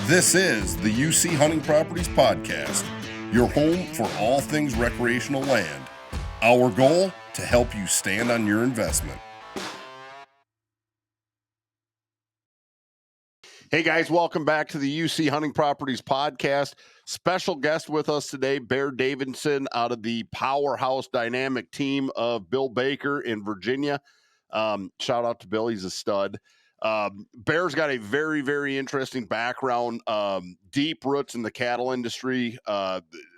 This is the UC Hunting Properties Podcast, your home for all things recreational land. Our goal, to help you stand on your investment. Hey guys, welcome back to the UC Hunting Properties Podcast. Special guest with us today, Bear Davidson out of the Powerhouse Dynamic team of Bill Baker in Virginia. Shout out to Bill, he's a stud. Bear's got a very, very interesting background, deep roots in the cattle industry,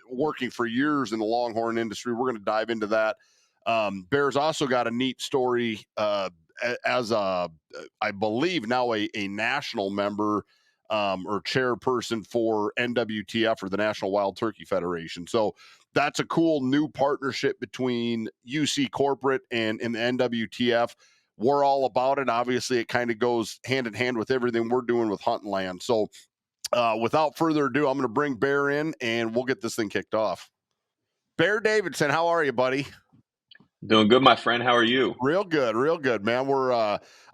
working for years in the longhorn industry. We're going to dive into that. Bear's also got a neat story as I believe now a national member or chairperson for NWTF, or the National Wild Turkey Federation. So that's a cool new partnership between UC Corporate and the NWTF. We're all about it. Obviously, it kind of goes hand in hand with everything we're doing with Hunting Land. So without further ado, I'm going to bring Bear in and we'll get this thing kicked off. Bear Davidson, how are you, buddy? Doing good, my friend. How are you? Real good, man.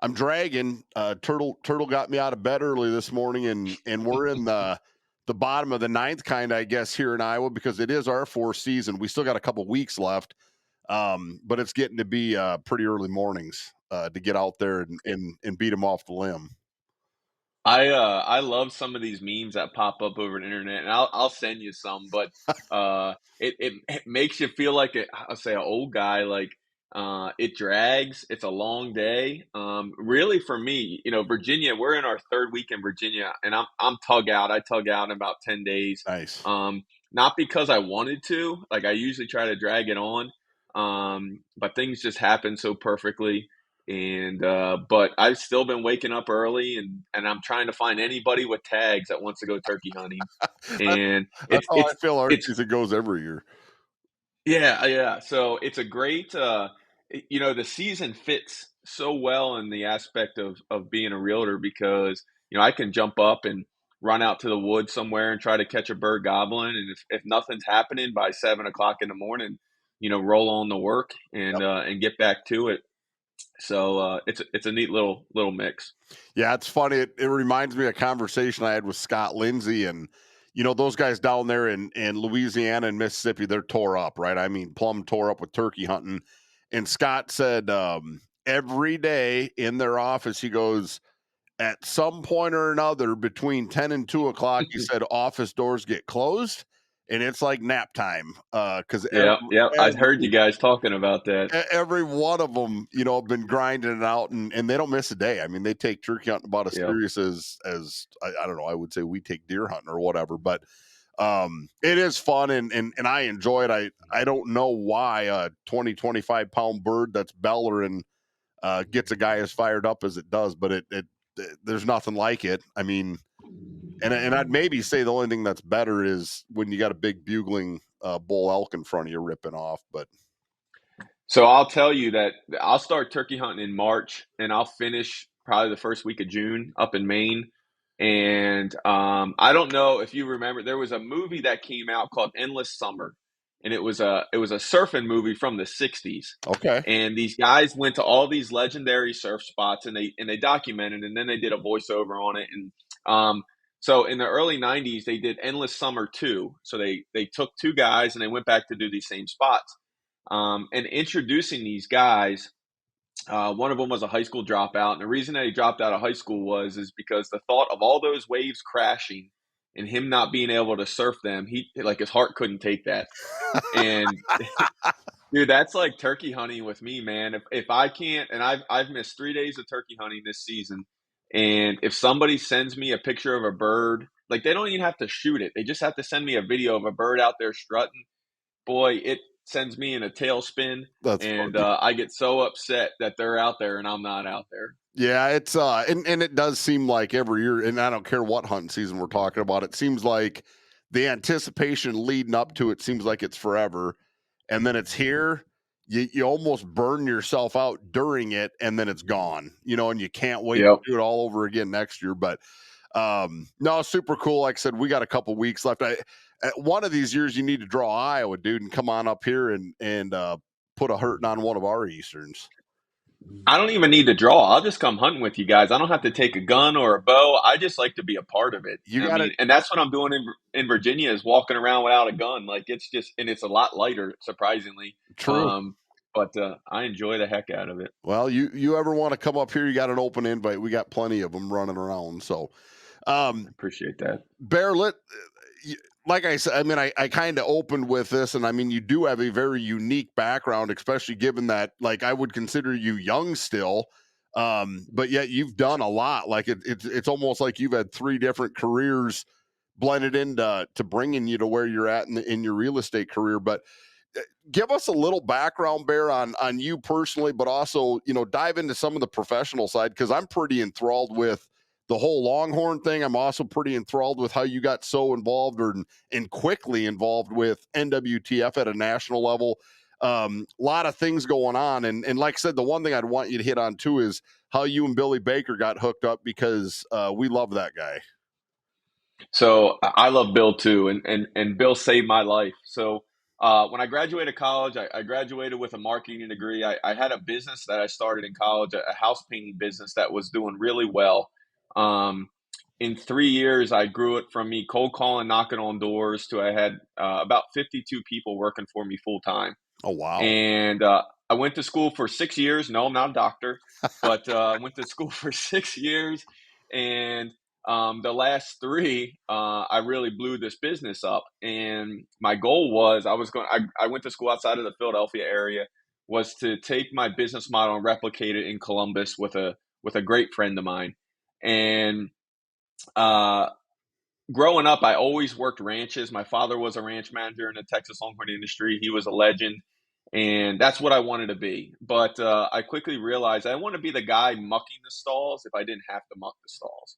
I'm dragging. Turtle got me out of bed early this morning, and we're in the bottom of the ninth, kind of, I guess, here in Iowa, because it is our fourth season. We still got a couple weeks left, but it's getting to be pretty early mornings to get out there and beat them off the limb. I love some of these memes that pop up over the internet, and I'll send you some. But it makes you feel like I'll say an old guy. Like it drags. It's a long day. Really, for me, Virginia. We're in our third week in Virginia, and I'm tug out. I tug out in about 10 days. Nice. Not because I wanted to. Like I usually try to drag it on, but things just happen so perfectly. And but I've still been waking up early, and I'm trying to find anybody with tags that wants to go turkey hunting. And that's how I feel our season goes every year. Yeah. So it's a great the season fits so well in the aspect of being a realtor, because I can jump up and run out to the woods somewhere and try to catch a bird gobbling, and if nothing's happening by 7 o'clock in the morning, roll on to work and get back to it. So it's a neat little mix. Yeah, it's funny. It reminds me of a conversation I had with Scott Lindsay, and those guys down there in Louisiana and Mississippi, they're tore up, right? I mean, plumb tore up with turkey hunting. And Scott said every day in their office, he goes, at some point or another between 10 and 2 o'clock, he said office doors get closed. And it's like nap time, because I've heard you guys talking about that. Every one of them, have been grinding it out, and they don't miss a day. I mean, they take turkey hunting about as serious as I don't know. I would say we take deer hunting or whatever, but it is fun and I enjoy it. I don't know why a 20-25 pound bird that's bellering gets a guy as fired up as it does, but it there's nothing like it. I mean. And I'd maybe say the only thing that's better is when you got a big bugling bull elk in front of you ripping off. But so I'll tell you that I'll start turkey hunting in March, and I'll finish probably the first week of June up in Maine. And I don't know if you remember, there was a movie that came out called Endless Summer, and it was a surfing movie from the 60s. Okay. And these guys went to all these legendary surf spots, and they documented, and then they did a voiceover on it. And so in the early 90s, they did Endless Summer 2. So they took two guys and they went back to do these same spots. And introducing these guys, one of them was a high school dropout. And the reason that he dropped out of high school is because the thought of all those waves crashing and him not being able to surf them, his heart couldn't take that. And dude, that's like turkey hunting with me, man. If I can't, and I've missed 3 days of turkey hunting this season. And if somebody sends me a picture of a bird, like they don't even have to shoot it. They just have to send me a video of a bird out there strutting. Boy, it sends me in a tailspin. That's and I get so upset that they're out there and I'm not out there. Yeah, it's and it does seem like every year, and I don't care what hunting season we're talking about, it seems like the anticipation leading up to it seems like it's forever. And then it's here. You almost burn yourself out during it, and then it's gone, and you can't wait to do it all over again next year. But no, super cool. Like I said, we got a couple weeks left. One of these years you need to draw Iowa, dude, and come on up here and put a hurting on one of our Easterns. I don't even need to draw. I'll just come hunting with you guys. I don't have to take a gun or a bow. I just like to be a part of it. You I got it. mean, and that's what I'm doing in Virginia is walking around without a gun. Like it's just, and it's a lot lighter, surprisingly. True. But I enjoy the heck out of it. Well, you ever want to come up here? You got an open invite. We got plenty of them running around. So, I um, appreciate that. Bear, like I said, I mean, I kind of opened with this, and I mean, you do have a very unique background, especially given that, like, I would consider you young still, but yet you've done a lot. Like, it's almost like you've had three different careers blended into bringing you to where you're at in your real estate career. But give us a little background, Bear, on you personally, but also, dive into some of the professional side, because I'm pretty enthralled with the whole Longhorn thing. I'm also pretty enthralled with how you got so involved and quickly involved with NWTF at a national level. A lot of things going on, and like I said, the one thing I'd want you to hit on too is how you and Billy Baker got hooked up, because we love that guy. So I love Bill too, and Bill saved my life. So when I graduated college, I graduated with a marketing degree. I had a business that I started in college, a house painting business that was doing really well. Um, in 3 years, I grew it from me cold calling, knocking on doors to I had about 52 people working for me full time. Oh wow. And I went to school for 6 years. No, I'm not a doctor, but I went to school for 6 years. And the last three, I really blew this business up. And my goal was I went to school outside of the Philadelphia area, was to take my business model and replicate it in Columbus with a great friend of mine. And uh, growing up, I always worked ranches. My father was a ranch manager in the Texas Longhorn industry. He was a legend, and that's what I wanted to be. But I quickly realized I want to be the guy mucking the stalls if I didn't have to muck the stalls.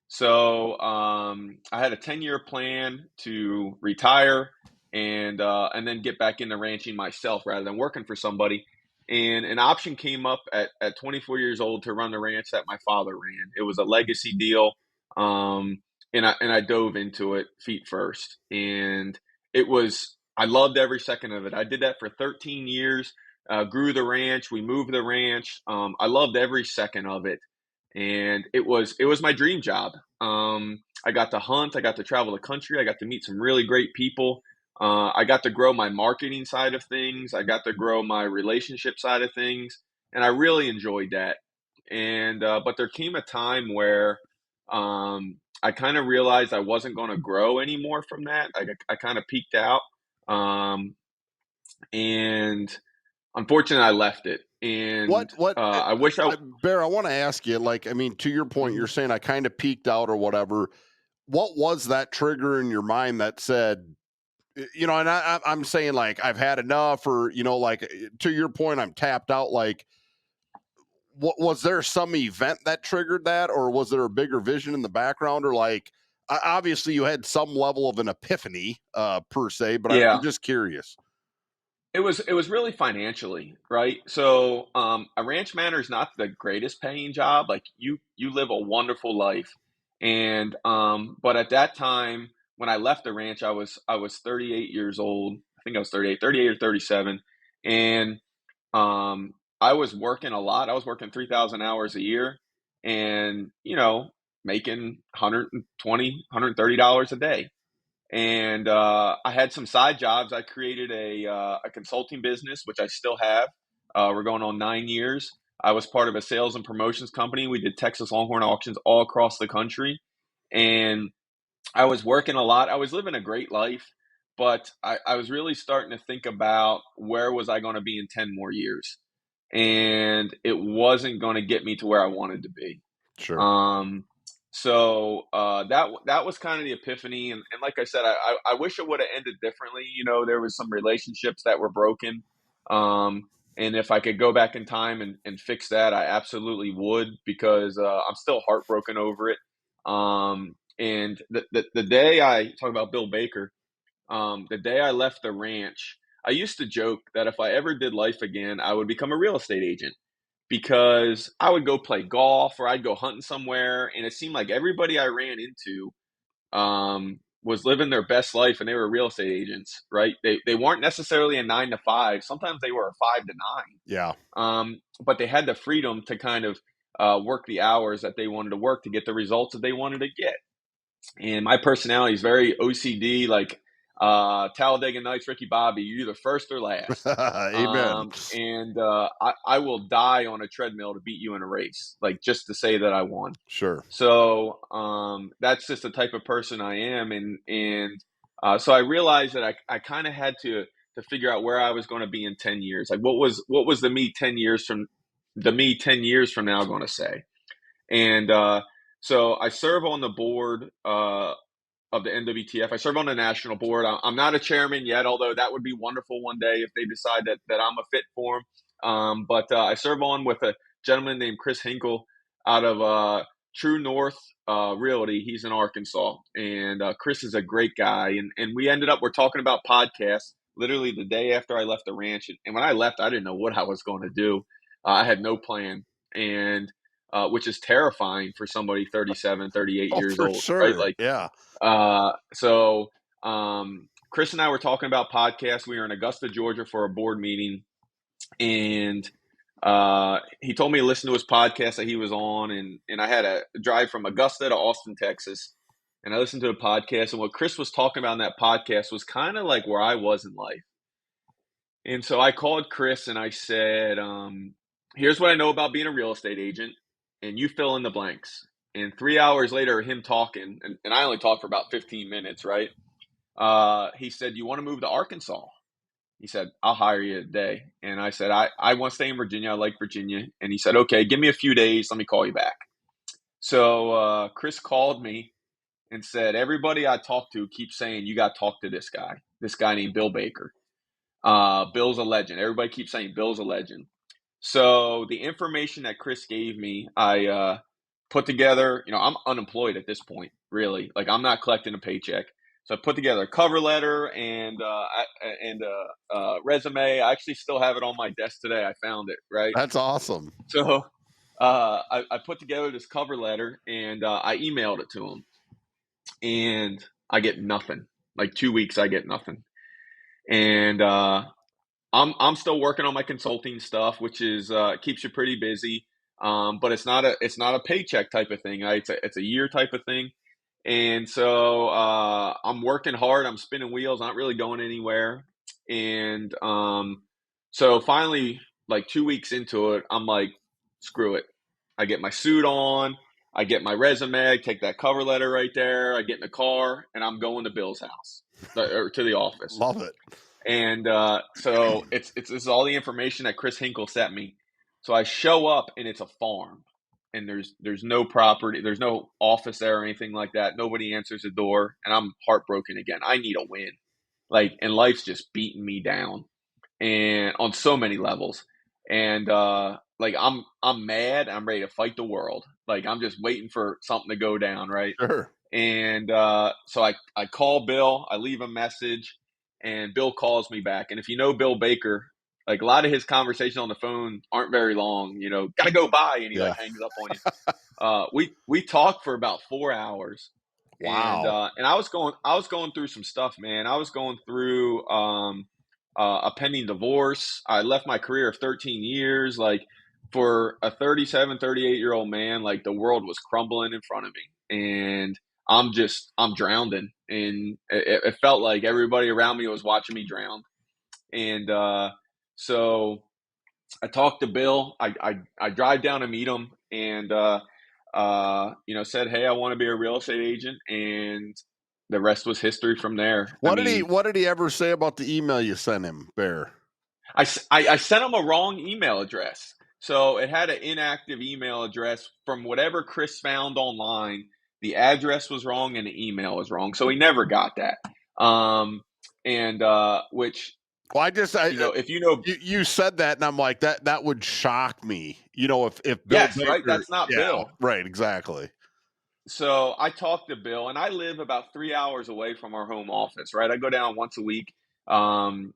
So I had a 10-year plan to retire and then get back into ranching myself rather than working for somebody. And an option came up at 24 years old to run the ranch that my father ran. It was a legacy deal, um, and I dove into it feet first. And I loved every second of it. I did that for 13 years. Grew the ranch. We moved the ranch. I loved every second of it, and it was my dream job. I got to hunt, I got to travel the country, I got to meet some really great people. I got to grow my marketing side of things, I got to grow my relationship side of things, and I really enjoyed that. And but there came a time where I kind of realized I wasn't going to grow anymore from that. I kind of peaked out, um, and unfortunately, I left it. And What I wish I, Bear, I want to ask you, like, I mean, to your point, you're Mhm. saying I kind of peaked out or whatever. What was that trigger in your mind that said, and I'm saying, like, I've had enough, or, like, to your point, I'm tapped out. Like, what was there some event that triggered that, or was there a bigger vision in the background, or like, obviously you had some level of an epiphany, per se, but I'm Yeah. just curious. It was really financially, right? So, a ranch manager is not the greatest paying job. Like you live a wonderful life, and but at that time when I left the ranch, I was 38 years old. I think I was 38 or 37, and I was working a lot. I was working 3,000 hours a year, and making 120, $130 a day. And I had some side jobs. I created a consulting business, which I still have. We're going on 9 years. I was part of a sales and promotions company. We did Texas Longhorn auctions all across the country, and I was working a lot. I was living a great life, but I was really starting to think about where was I going to be in 10 more years, and it wasn't going to get me to where I wanted to be. Sure. Um, so that was kind of the epiphany, and like I said, I wish it would have ended differently. There was some relationships that were broken, um, and if I could go back in time and fix that, I absolutely would because I'm still heartbroken over it. And the day I talk about Bill Baker, the day I left the ranch, I used to joke that if I ever did life again, I would become a real estate agent because I would go play golf or I'd go hunting somewhere, and it seemed like everybody I ran into was living their best life, and they were real estate agents, right? They weren't necessarily a 9 to 5. Sometimes they were a 5 to 9. Yeah. But they had the freedom to kind of work the hours that they wanted to work to get the results that they wanted to get. And my personality is very OCD, like Talladega Nights, Ricky Bobby. You're either first or last. Amen. I will die on a treadmill to beat you in a race, like just to say that I won. Sure. So that's just the type of person I am, so I realized that I kind of had to figure out where I was going to be in 10 years. Like what was the me 10 years from now going to say? And so I serve on the board of the NWTF. I serve on the national board. I'm not a chairman yet, although that would be wonderful one day if they decide that I'm a fit for them. But I serve on with a gentleman named Chris Hinkle out of True North Realty. He's in Arkansas, and Chris is a great guy. And we're talking about podcasts literally the day after I left the ranch. And when I left, I didn't know what I was going to do. I had no plan, and which is terrifying for somebody 37, 38 years for old, sure. right? Like, yeah. So Chris and I were talking about podcasts. We were in Augusta, Georgia for a board meeting, and he told me to listen to his podcast that he was on, and I had a drive from Augusta to Austin, Texas, and I listened to the podcast, and what Chris was talking about in that podcast was kind of like where I was in life. And so I called Chris and I said, here's what I know about being a real estate agent, and you fill in the blanks. And 3 hours later, him talking, and I only talked for about 15 minutes, right? He said, you want to move to Arkansas? He said, I'll hire you today. And I said, I want to stay in Virginia. I like Virginia. And he said, okay, give me a few days. Let me call you back. So Chris called me and said, everybody I talk to keeps saying, you got to talk to this guy named Bill Baker. Bill's a legend. Everybody keeps saying Bill's a legend. So the information that Chris gave me, I put together. I'm unemployed at this point, really. Like, I'm not collecting a paycheck. So I put together a cover letter and a resume. I actually still have it on my desk today. I found it, right? That's awesome. So I put together this cover letter and I emailed it to him. And I get nothing. Like 2 weeks, I get nothing. And I'm still working on my consulting stuff, which is keeps you pretty busy. But it's not a paycheck type of thing. Right? It's a year type of thing. And so I'm working hard. I'm spinning wheels. Not really going anywhere. And so finally, like 2 weeks into it, I'm like, screw it. I get my suit on. I get my resume. I take that cover letter right there. I get in the car, and I'm going to Bill's house or to the office. Love it. And so this is all the information that Chris Hinkle sent me. So I show up, and it's a farm, and there's no property, there's no office there or anything like that. Nobody answers the door, and I'm heartbroken again. I need a win, and life's just beating me down, and on so many levels. And I'm mad. I'm ready to fight the world. Like, I'm just waiting for something to go down, right? Sure. And so I call Bill. I leave a message. And Bill calls me back. And if you know Bill Baker, like, a lot of his conversations on the phone aren't very long. Gotta go by, and he hangs up on you. We talked for about 4 hours. Wow. And I was going through some stuff, man. I was going through a pending divorce. I left my career of 13 years. Like, for a 37, 38-year-old man, like, the world was crumbling in front of me, and I'm drowning, and it felt like everybody around me was watching me drown. And so I talked to Bill. I drive down to meet him, and said, hey, I want to be a real estate agent, and the rest was history from there. What did he ever say about the email you sent him, Bear? I sent him a wrong email address. So it had an inactive email address from whatever Chris found online. The address was wrong and the email was wrong. So he never got that. Which, well, if you said that, and I'm like, that would shock me. If Bill yes, Baker, right. That's not Bill. Right. Exactly. So I talked to Bill, and I live about 3 hours away from our home office, right? I go down once a week. And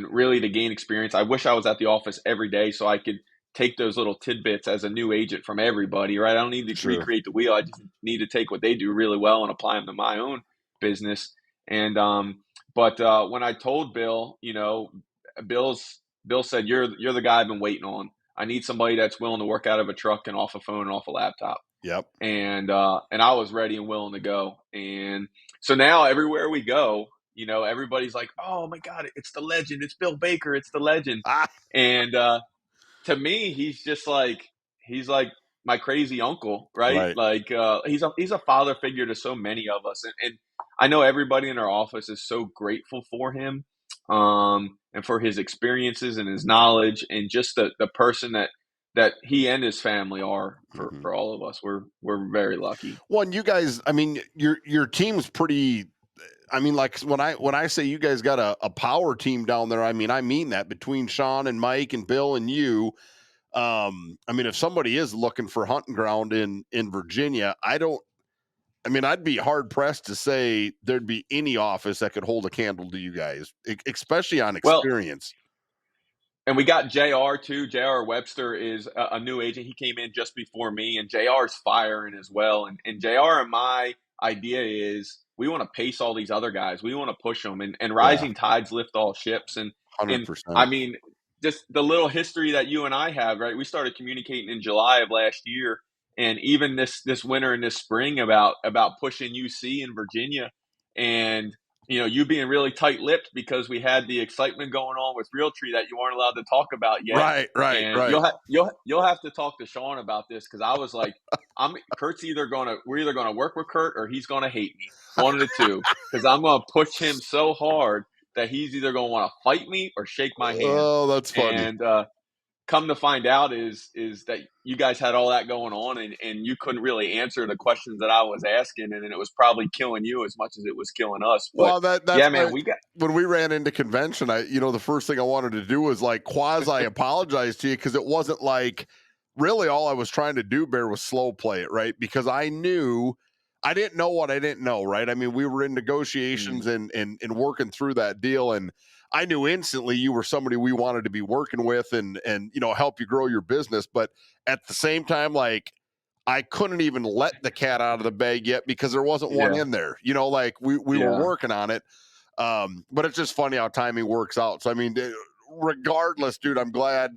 really to gain experience, I wish I was at the office every day so I could take those little tidbits as a new agent from everybody, right? I don't need to recreate the wheel. I just need to take what they do really well and apply them to my own business. And but when I told Bill, Bill said, "You're the guy I've been waiting on. I need somebody that's willing to work out of a truck and off a phone and off a laptop." Yep. And I was ready and willing to go. And so now everywhere we go, everybody's like, "Oh my God, it's the legend! It's Bill Baker! It's the legend!" Ah, And to me, he's like my crazy uncle, right? right. Like he's a father figure to so many of us, and I know everybody in our office is so grateful for him, and for his experiences and his knowledge, and just the person that he and his family are Mhm. for all of us. We're very lucky. Well, and you guys, I mean, your team's pretty. I mean, like when I say you guys got a power team down there, I mean that between Sean and Mike and Bill and you. I mean, if somebody is looking for hunting ground in Virginia, I'd be hard pressed to say there'd be any office that could hold a candle to you guys, especially on Well, experience. and we got JR too. JR Webster is a new agent. He came in just before me, and JR's firing as well. And JR and my idea is we want to pace all these other guys. We want to push them, and Yeah, rising tides lift all ships. And 100%. I mean, just the little history that you and I have, right? We started communicating in July of last year, and even this winter and this spring about pushing UC in Virginia, and you being really tight-lipped because we had the excitement going on with Realtree that you weren't allowed to talk about yet. Right, right, And right. you'll have to talk to Sean about this, because I was like, we're either gonna work with Kurt or he's gonna hate me, one of the two, because I'm gonna push him so hard that he's either gonna want to fight me or shake my hand. Oh, that's funny. And come to find out is that you guys had all that going on, and you couldn't really answer the questions that I was asking, and then it was probably killing you as much as it was killing us. But Well, that's yeah, why man, we got when we ran into convention, the first thing I wanted to do was like quasi apologize to you because it wasn't like really all I was trying to do, Bear, was slow play it, right? Because I didn't know what I didn't know, right? I mean, we were in mm, negotiations and working through that deal, and I knew instantly you were somebody we wanted to be working with and help you grow your business. But at the same time, like I couldn't even let the cat out of the bag yet because there wasn't one yeah, in there. Like we were yeah. working on it. But it's just funny how timing works out. So I mean, regardless, dude, I'm glad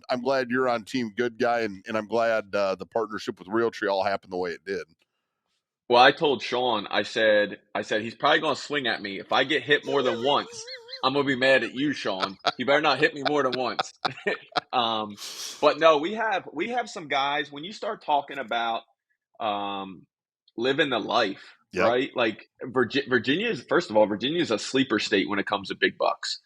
you're on Team Good Guy, and I'm glad the partnership with Realtree all happened the way it did. Well, I told Sean, I said he's probably gonna swing at me. If I get hit more than once, I'm gonna be mad at you, Sean. He better not hit me more than once. um, but no, we have some guys. When you start talking about um, living the life, Yep. right? Like Virginia is, first of all, Virginia is a sleeper state when it comes to big bucks.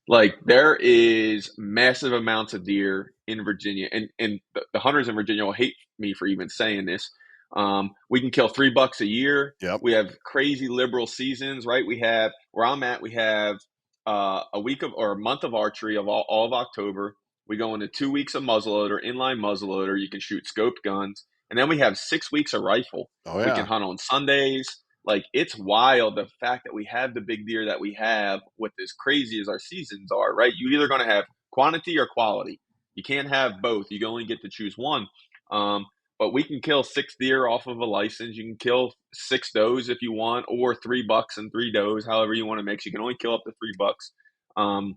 Like there is massive amounts of deer in Virginia, and the hunters in Virginia will hate me for even saying this. We can kill $3 a year. Yep. We have crazy liberal seasons, right? We have where I'm at. We have a week of or a month of archery of all of October. We go into 2 weeks of muzzleloader, inline muzzleloader. You can shoot scoped guns, and then we have 6 weeks of rifle. Oh We yeah. can hunt on Sundays. Like it's wild the fact that we have the big deer that we have with as crazy as our seasons are, right? You're either going to have quantity or quality. You can't have both. You can only get to choose one. Um, but we can kill 6 deer off of a license. You can kill 6 does if you want, or $3 and 3 does, however you want to mix. You can only kill up to $3. Um,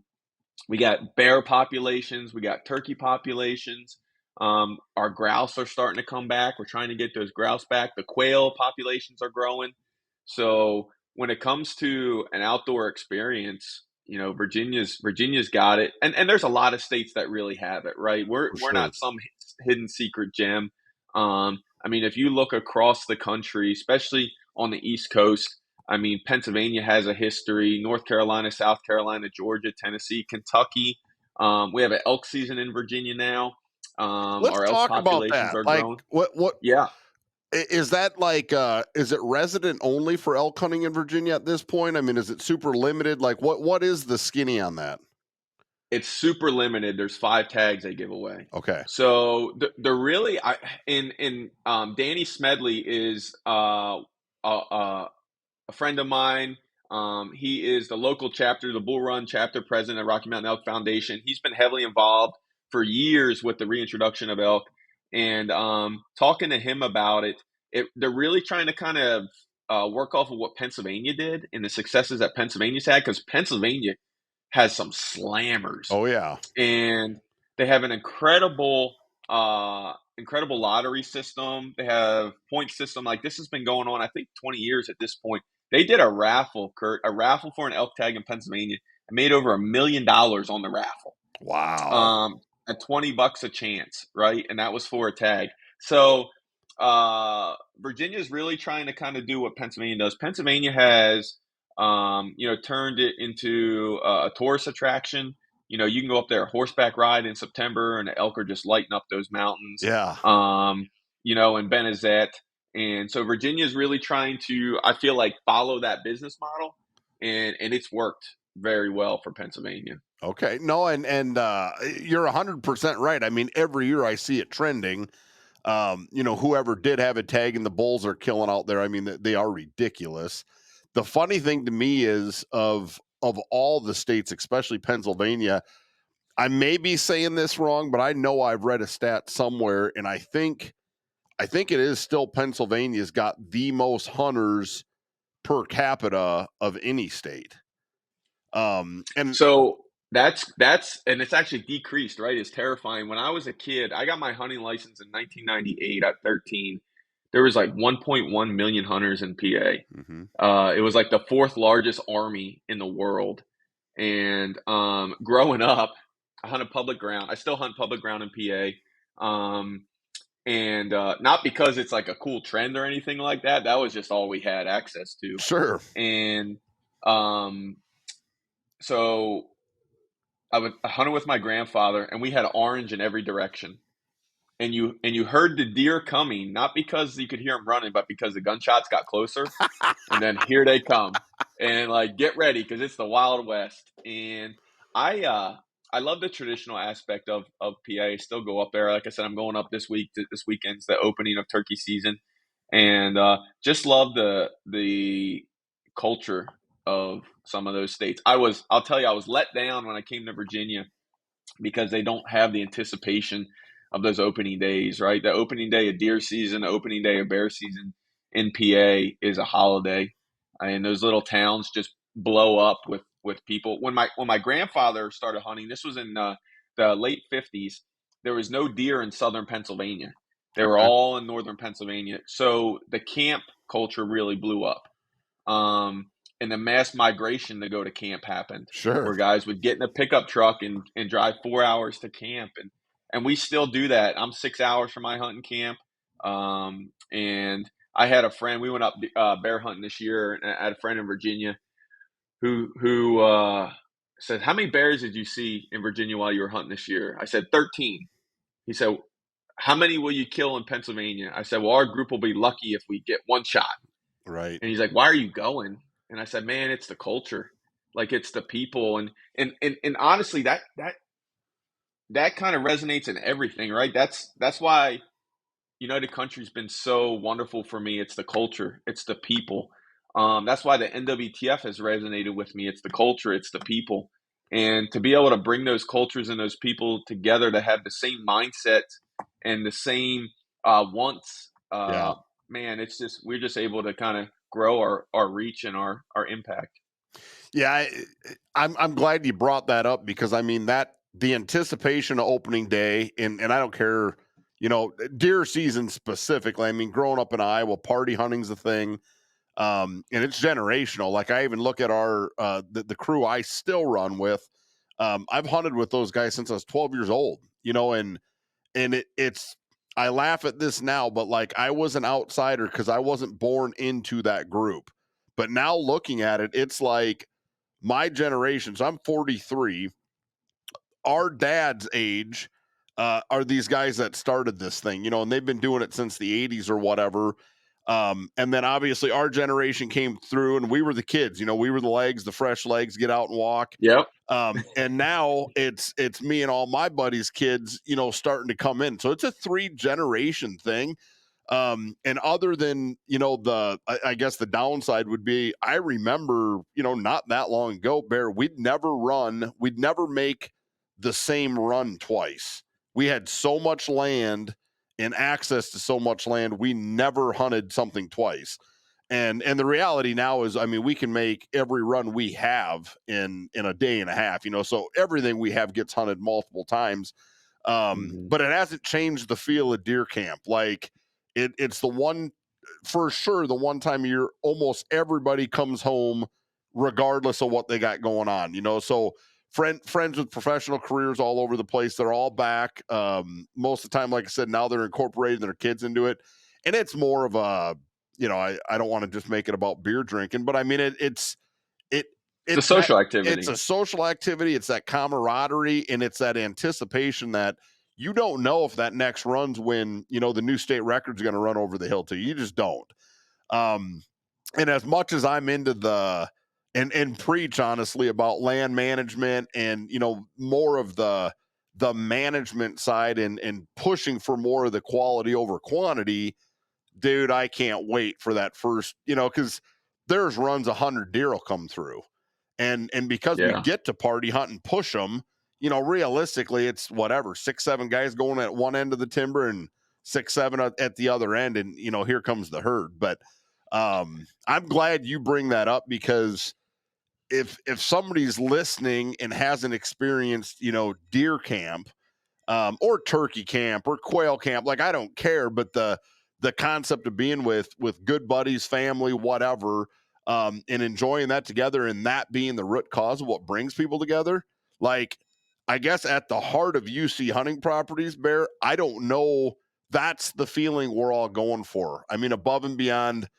we got bear populations, we got turkey populations. Our grouse are starting to come back. We're trying to get those grouse back. The quail populations are growing. So when it comes to an outdoor experience, Virginia's got it, and there's a lot of states that really have it. Right, we're For we're sure. not some hidden secret gem. I mean, if you look across the country, especially on the East Coast, I mean, Pennsylvania has a history. North Carolina, South Carolina, Georgia, Tennessee, Kentucky. We have an elk season in Virginia now. Let's Our elk talk about populations that. are Like, growing. what Yeah, is that like? Is it resident only for elk hunting in Virginia at this point? I mean, is it super limited? Like, what is the skinny on that? it's super limited. There's 5 tags they give away. Okay. So the really in Danny Smedley is a friend of mine. He is the local chapter, the Bull Run chapter president of Rocky Mountain Elk Foundation. He's been heavily involved for years with the reintroduction of elk, and talking to him about it, they're really trying to kind of work off of what Pennsylvania did and the successes that Pennsylvania's had, because Pennsylvania has some slammers, Oh yeah. and they have an incredible lottery system. They have point system. Like, this has been going on, I think, 20 years at this point. They did a raffle, Kurt, a raffle for an elk tag in Pennsylvania, and made over $1 million on the raffle. Wow. At $20 a chance, right? And that was for a tag. So Virginia's really trying to kind of do what Pennsylvania does. Pennsylvania has, turned it into a tourist attraction. You can go up there, horseback ride in September, and the elk are just lighting up those mountains. Yeah. In Benezet. And so Virginia's really trying to, I feel like, follow that business model, and it's worked very well for Pennsylvania. Okay. No, and you're 100% right. I mean, every year I see it trending. Whoever did have a tag and the bulls are killing out there. I mean, they are ridiculous. The funny thing to me is of all the states, especially Pennsylvania, I may be saying this wrong, but I know I've read a stat somewhere, and I think it is still Pennsylvania's got the most hunters per capita of any state. And So that's and it's actually decreased, right? It's terrifying. When I was a kid, I got my hunting license in 1998 at 13. There was like 1.1 million hunters in PA. mhm. It was like the fourth largest army in the world. And growing up, I hunted public ground. I still hunt public ground in PA. And not because it's like a cool trend or anything like that. That was just all we had access to. Sure. And so I hunted with my grandfather, and we had orange in every direction. And you heard the deer coming, not because you could hear them running, but because the gunshots got closer. And then here they come, and like, get ready, because it's the Wild West. And I love the traditional aspect of PA. I still go up there. Like I said, I'm going up this week. This weekend's the opening of turkey season, and just love the culture of some of those states. I'll tell you, I was let down when I came to Virginia, because they don't have the anticipation of those opening days, right? The opening day of deer season, the opening day of bear season in PA is a holiday. And those little towns just blow up with people. When my grandfather started hunting, this was in the late 50s, there was no deer in southern Pennsylvania. They were Okay. all in northern Pennsylvania. So the camp culture really blew up. And the mass migration to go to camp happened, Sure. where guys would get in a pickup truck and drive 4 hours to camp. And we still do that. I'm 6 hours from my hunting camp. And I had a friend, we went up bear hunting this year, and I had a friend in Virginia who said, "How many bears did you see in Virginia while you were hunting this year?" I said, 13. He said, "How many will you kill in Pennsylvania?" I said, "Well, our group will be lucky if we get one shot." Right. And he's like, "Why are you going?" And I said, "Man, it's the culture. Like, it's the people." And honestly, that kind of resonates in everything, right? That's why United Country's been so wonderful for me. It's the culture, it's the people. That's why the NWTF has resonated with me. It's the culture, it's the people. And to be able to bring those cultures and those people together to have the same mindset and the same wants, Yeah. man, we're just able to kind of grow our reach and our impact. Yeah, I'm glad you brought that up, because I mean, that the anticipation of opening day, and I don't care, deer season specifically. I mean, growing up in Iowa, party hunting's a thing, and it's generational. Like, I even look at our the crew I still run with. I've hunted with those guys since I was 12 years old. It's I laugh at this now, but like, I was an outsider because I wasn't born into that group. But now looking at it, it's like my generation. So I'm 43. Our dad's age are these guys that started this thing, and they've been doing it since the 80s or whatever. And then obviously our generation came through, and we were the kids, we were the fresh legs, get out and walk. Yep. And now it's me and all my buddies' kids, starting to come in. So it's a 3-generation thing. And other than, I guess the downside would be, I remember, not that long ago, Bear, we'd never make the same run twice. We had so much land and access to so much land, we never hunted something twice. And the reality now is, I mean, we can make every run we have in a day and a half, so everything we have gets hunted multiple times. But it hasn't changed the feel of deer camp. Like it's the one, for sure, the one time a year almost everybody comes home regardless of what they got going on, so friends with professional careers all over the place, they're all back. Most of the time, like I said, now they're incorporating their kids into it, and it's more of a, I don't want to just make it about beer drinking, but I mean it's a social activity. It's a social activity. It's that camaraderie, and it's that anticipation that you don't know if that next run's when, the new state record's going to run over the hill to you. You just don't. And as much as I'm into and preach honestly about land management and, more of the management side and pushing for more of the quality over quantity, dude, I can't wait for that first, because there's runs 100 deer will come through. And because we get to party hunt and push them, realistically, it's whatever, 6-7 guys going at one end of the timber and 6-7 at the other end. And, here comes the herd. But I'm glad you bring that up, because if somebody's listening and hasn't experienced, deer camp, or turkey camp or quail camp, like, I don't care, but the concept of being with good buddies, family, whatever, and enjoying that together, and that being the root cause of what brings people together. Like, I guess at the heart of UC hunting properties, Bear, I don't know, that's the feeling we're all going for. I mean, above and beyond,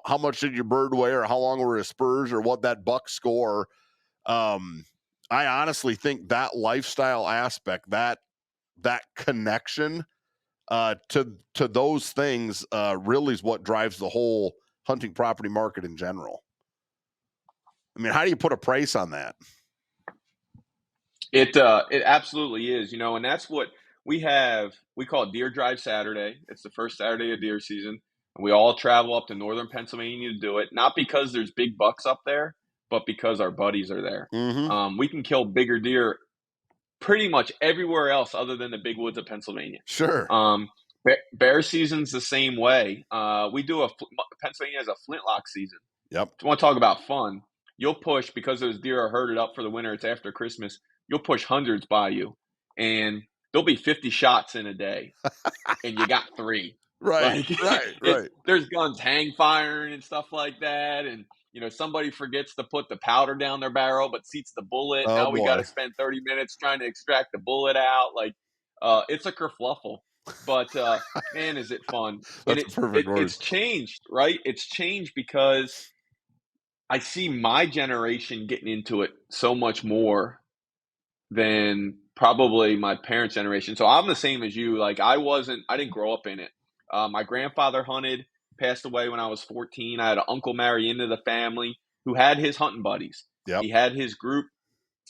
how much did your bird weigh, or how long were his spurs, or what that buck score. I honestly think that lifestyle aspect, that connection to those things really is what drives the whole hunting property market in general. I mean, how do you put a price on that? It absolutely is, and that's what we have. We call it Deer Drive Saturday. It's the first Saturday of deer season, and we all travel up to northern Pennsylvania to do it. Not because there's big bucks up there, but because our buddies are there. Mm-hmm. We can kill bigger deer pretty much everywhere else other than the big woods of Pennsylvania. Sure. Bear season's the same way. We do Pennsylvania has a flintlock season. Yep. If you want to talk about fun, you'll push, because those deer are herded up for the winter. It's after Christmas. You'll push hundreds by you, and there'll be 50 shots in a day, and you got 3. Right. Right. There's guns hang firing and stuff like that, and somebody forgets to put the powder down their barrel but seats the bullet. Oh, now we got to boy. spend 30 minutes trying to extract the bullet out. Like, it's a kerfluffle, but man, is it fun. That's And a perfect word. it's changed, right? It's changed because I see my generation getting into it so much more than probably my parents' generation. So I'm the same as you. Like, I didn't grow up in it. My grandfather hunted, passed away when I was 14. I had an uncle marry into the family who had his hunting buddies. Yep. He had his group.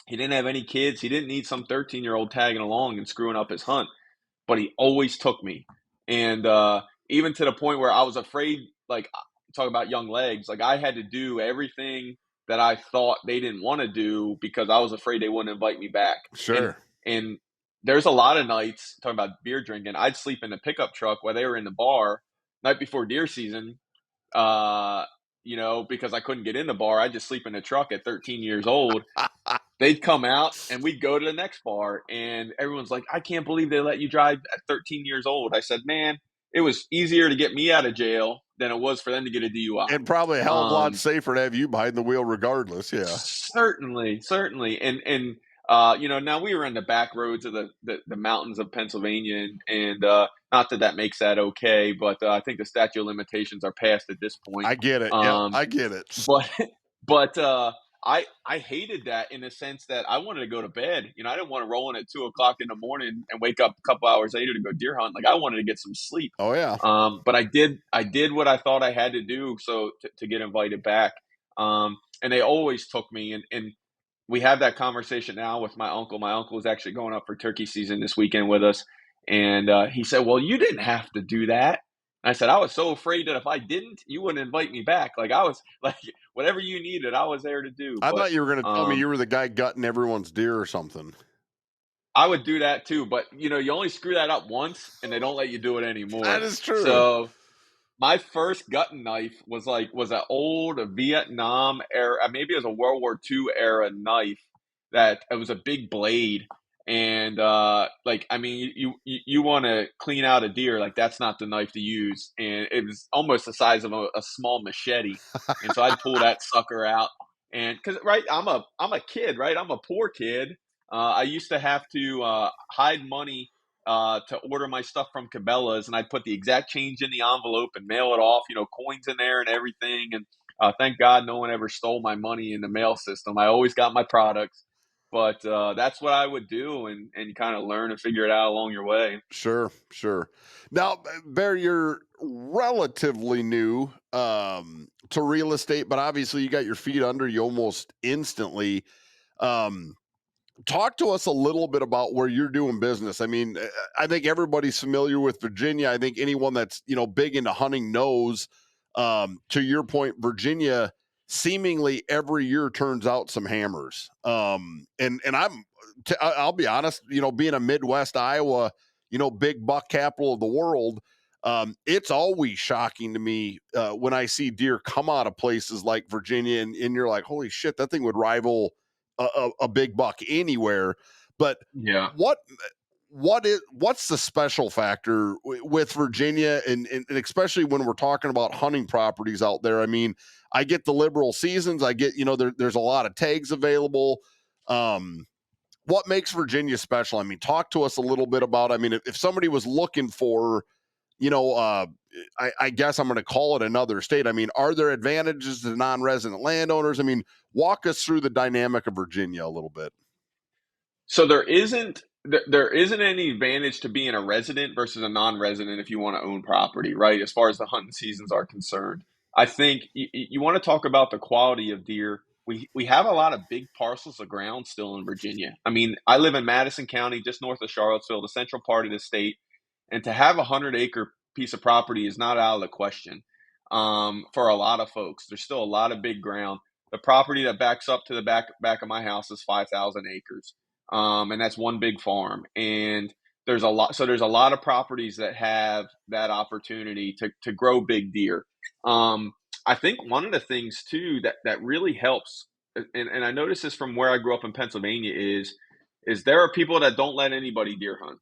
He didn't have any kids. He didn't need some 13-year-old tagging along and screwing up his hunt, but he always took me. And even to the point where I was afraid, like, talk about young legs, like, I had to do everything that I thought they didn't want to do because I was afraid they wouldn't invite me back. Sure. And there's a lot of nights, talking about beer drinking, I'd sleep in the pickup truck while they were in the bar night before deer season, because I couldn't get in the bar. I'd just sleep in the truck at 13 years old. They'd come out and we'd go to the next bar, and everyone's like, I can't believe they let you drive at 13 years old. I said, man, it was easier to get me out of jail than it was for them to get a DUI. And probably a hell of a lot safer to have you behind the wheel regardless. Yeah. Certainly. And now we were in the back roads of the mountains of Pennsylvania, and not that makes that okay, but I think the statute of limitations are passed at this point. I get it. Yeah, I get it. But I hated that, in the sense that I wanted to go to bed. I didn't want to roll in at 2:00 in the morning and wake up a couple hours later to go deer hunt. Like, I wanted to get some sleep. Oh yeah. But I did what I thought I had to do to get invited back. And they always took me, and we have that conversation now with my uncle. My uncle is actually going up for turkey season this weekend with us. And he said, well, you didn't have to do that. And I said, I was so afraid that if I didn't, you wouldn't invite me back. Like, I was like, whatever you needed, I was there to do. I thought you were going to tell me you were the guy gutting everyone's deer or something. I would do that too. But, you only screw that up once and they don't let you do it anymore. That is true. So My first gutting knife was an old Vietnam era, maybe it was a World War II era knife that it was a big blade. And like I mean, you want to clean out a deer, like that's not the knife to use. And it was almost the size of a small machete. And so I'd pull that sucker out, and because right, I'm a kid, right? I'm a poor kid. I used to have to hide money to order my stuff from Cabela's, and I'd put the exact change in the envelope and mail it off, coins in there and everything. And thank God no one ever stole my money in the mail system. I always got my products, but that's what I would do, and kind of learn and figure it out along your way. Sure, sure. Now, Bear, you're relatively new to real estate, but obviously you got your feet under you almost instantly. Um, Talk to us a little bit about where you're doing business. I mean, I think everybody's familiar with Virginia. I think anyone that's big into hunting knows. To your point, Virginia seemingly every year turns out some hammers. And I'll be honest, being a Midwest Iowa, big buck capital of the world. It's always shocking to me when I see deer come out of places like Virginia, and you're like, holy shit, that thing would rival a big buck anywhere. But Yeah. what what's the special factor with Virginia, and especially when we're talking about hunting properties out there? I mean, I get the liberal seasons. I get there's a lot of tags available. Um, what makes Virginia special? I mean, talk to us a little bit about. I mean, if somebody was looking for you know, uh, I guess I'm going to call it another state. I mean, are there advantages to non-resident landowners? I mean, walk us through the dynamic of Virginia a little bit. So there isn't any advantage to being a resident versus a non-resident if you want to own property, right? As far as the hunting seasons are concerned, I think you want to talk about the quality of deer. We have a lot of big parcels of ground still in Virginia. I mean, I live in Madison County, just north of Charlottesville, the central part of the state, and to have a 100-acre piece of property is not out of the question. For a lot of folks, there's still a lot of big ground. The property that backs up to the back of my house is 5,000 acres, and that's one big farm. And there's a lot of properties that have that opportunity to grow big deer. Um, I think one of the things too that really helps, and I noticed this from where I grew up in Pennsylvania, is there are people that don't let anybody deer hunt.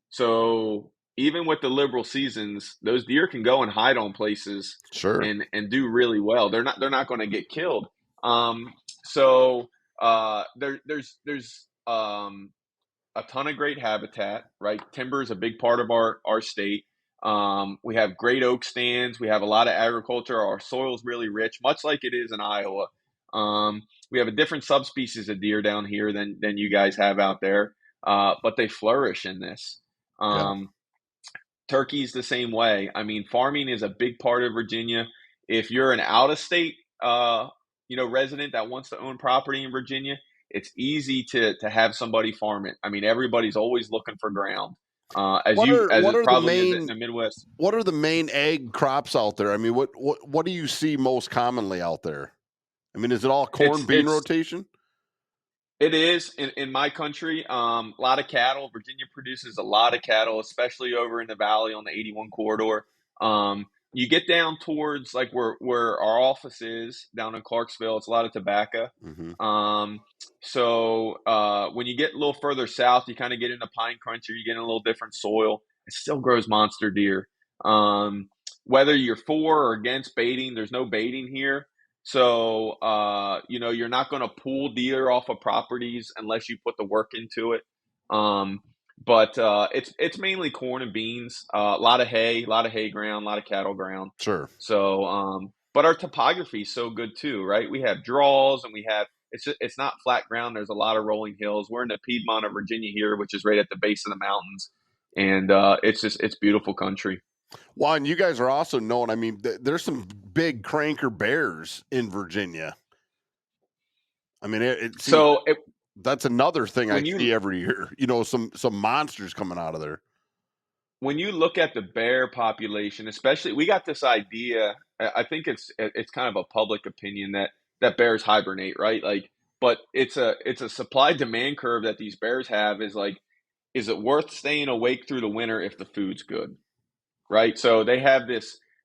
So even with the liberal seasons, those deer can go and hide on places Sure. and do really well. They're not going to get killed. Um, so there's a ton of great habitat. Right, timber is a big part of our state. We have great oak stands. We have a lot of agriculture. Our soil is really rich, much like it is in Iowa. We have a different subspecies of deer down here than you guys have out there, but they flourish in this. Yeah. Um, Turkey's the same way. I mean, farming is a big part of Virginia. If you're an out of state, resident that wants to own property in Virginia, it's easy to have somebody farm it. I mean, everybody's always looking for ground, What are as what it are the probably is in main the Midwest. what are the main ag crops out there? I mean, what do you see most commonly out there? I mean, is it all corn It's bean it's rotation? It is in my country. A lot of cattle. Virginia produces a lot of cattle, especially over in the valley on the 81 corridor. You get down towards like where our office is down in Clarksville. It's a lot of tobacco. Hmm. Um, so when you get a little further south, you kind of get into pine country. You get in a little different soil. It still grows monster deer. Um, Whether you're for or against baiting, there's no baiting here. So, you're not going to pull deer off of properties unless you put the work into it. Um, but it's mainly corn and beans, a lot of hay ground, a lot of cattle ground. Sure. So, but our topography is so good too, right? We have draws, and it's not flat ground. There's a lot of rolling hills. We're in the Piedmont of Virginia here, which is right at the base of the mountains, and it's beautiful country. Well, and you guys are also known. I mean, there's some big cranker bears in Virginia. I mean, it seems So that's another thing I when see you every year. Some monsters coming out of there. when you look at the bear population, especially, we got this idea. I think it's kind of a public opinion that bears hibernate, right? Like, but it's a supply demand curve that these bears have. Is like, is it worth staying awake through the winter if the food's good, right? So they have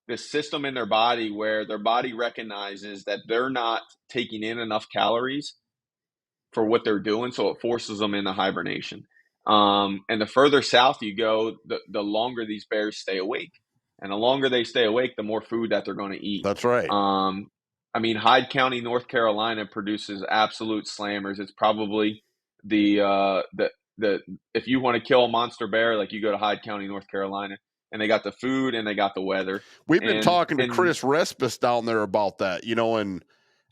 this system in their body where their body recognizes that they're not taking in enough calories for what they're doing, so it forces them into hibernation. And the further south you go, the longer these bears stay awake, and the longer they stay awake, the more food that they're going to eat. That's right. I mean, Hyde County, North Carolina, produces absolute slammers. It's probably the if you want to kill a monster bear, like, you go to Hyde County, North Carolina, and they got the food and they got the weather. We've been And talking to Chris Respis down there about that, you know, and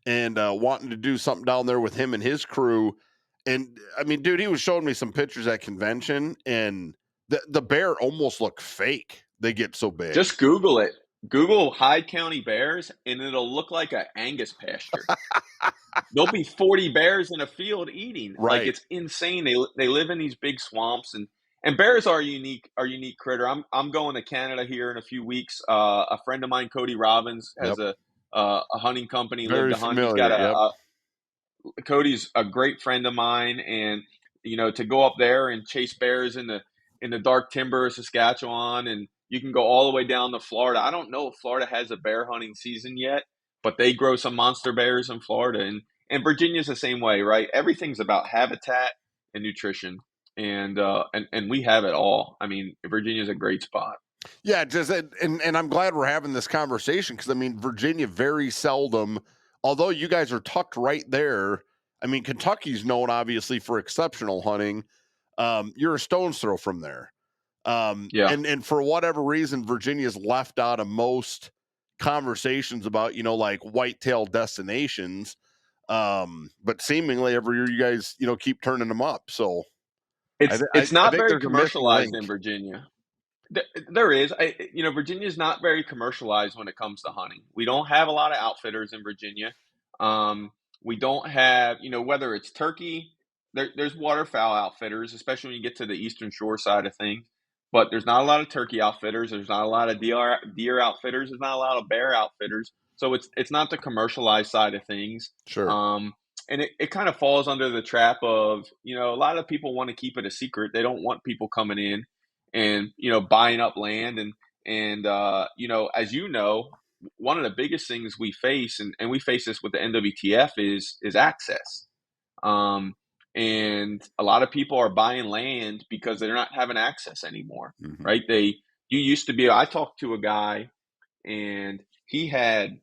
wanting to do something down there with him and his crew. And I mean, dude, he was showing me some pictures at convention, and the bear almost looked fake. They get so big. just Google it. Google Hyde County bears, and it'll look like an Angus pasture. There'll be 40 bears in a field eating. Right. Like, it's insane. They live in these big swamps, and bears are unique critter. I'm going to Canada here in a few weeks. A friend of mine, Cody Robbins, has a hunting company. Very Live to Hunt. familiar. He's got Cody's a great friend of mine, and to go up there and chase bears in the dark timber of Saskatchewan, and you can go all the way down to Florida. I don't know if Florida has a bear hunting season yet, but they grow some monster bears in Florida, and Virginia's the same way, right? Everything's about habitat and nutrition, and we have it all. I mean, Virginia's a great spot. Yeah, just and I'm glad we're having this conversation, because I mean, Virginia very seldom, although you guys are tucked right there. I mean, Kentucky's known obviously for exceptional hunting. You're a stone's throw from there. Yeah. And for whatever reason, Virginia's left out of most conversations about, like, whitetail destinations. But seemingly every year you guys, keep turning them up. So It's I not think very there's a missing commercialized link. in Virginia. There is. Virginia's not very commercialized when it comes to hunting. We don't have a lot of outfitters in Virginia. We don't have, whether it's turkey, there's waterfowl outfitters, especially when you get to the Eastern Shore side of things. But there's not a lot of turkey outfitters. There's not a lot of deer outfitters. There's not a lot of bear outfitters. So it's not the commercialized side of things. Sure. And it kind of falls under the trap of, a lot of people want to keep it a secret. They don't want people coming in and buying up land, and as you know, one of the biggest things we face, and we face this with the NWTF, is access. And a lot of people are buying land because they're not having access anymore. Mm-hmm. Right? I talked to a guy, and he had,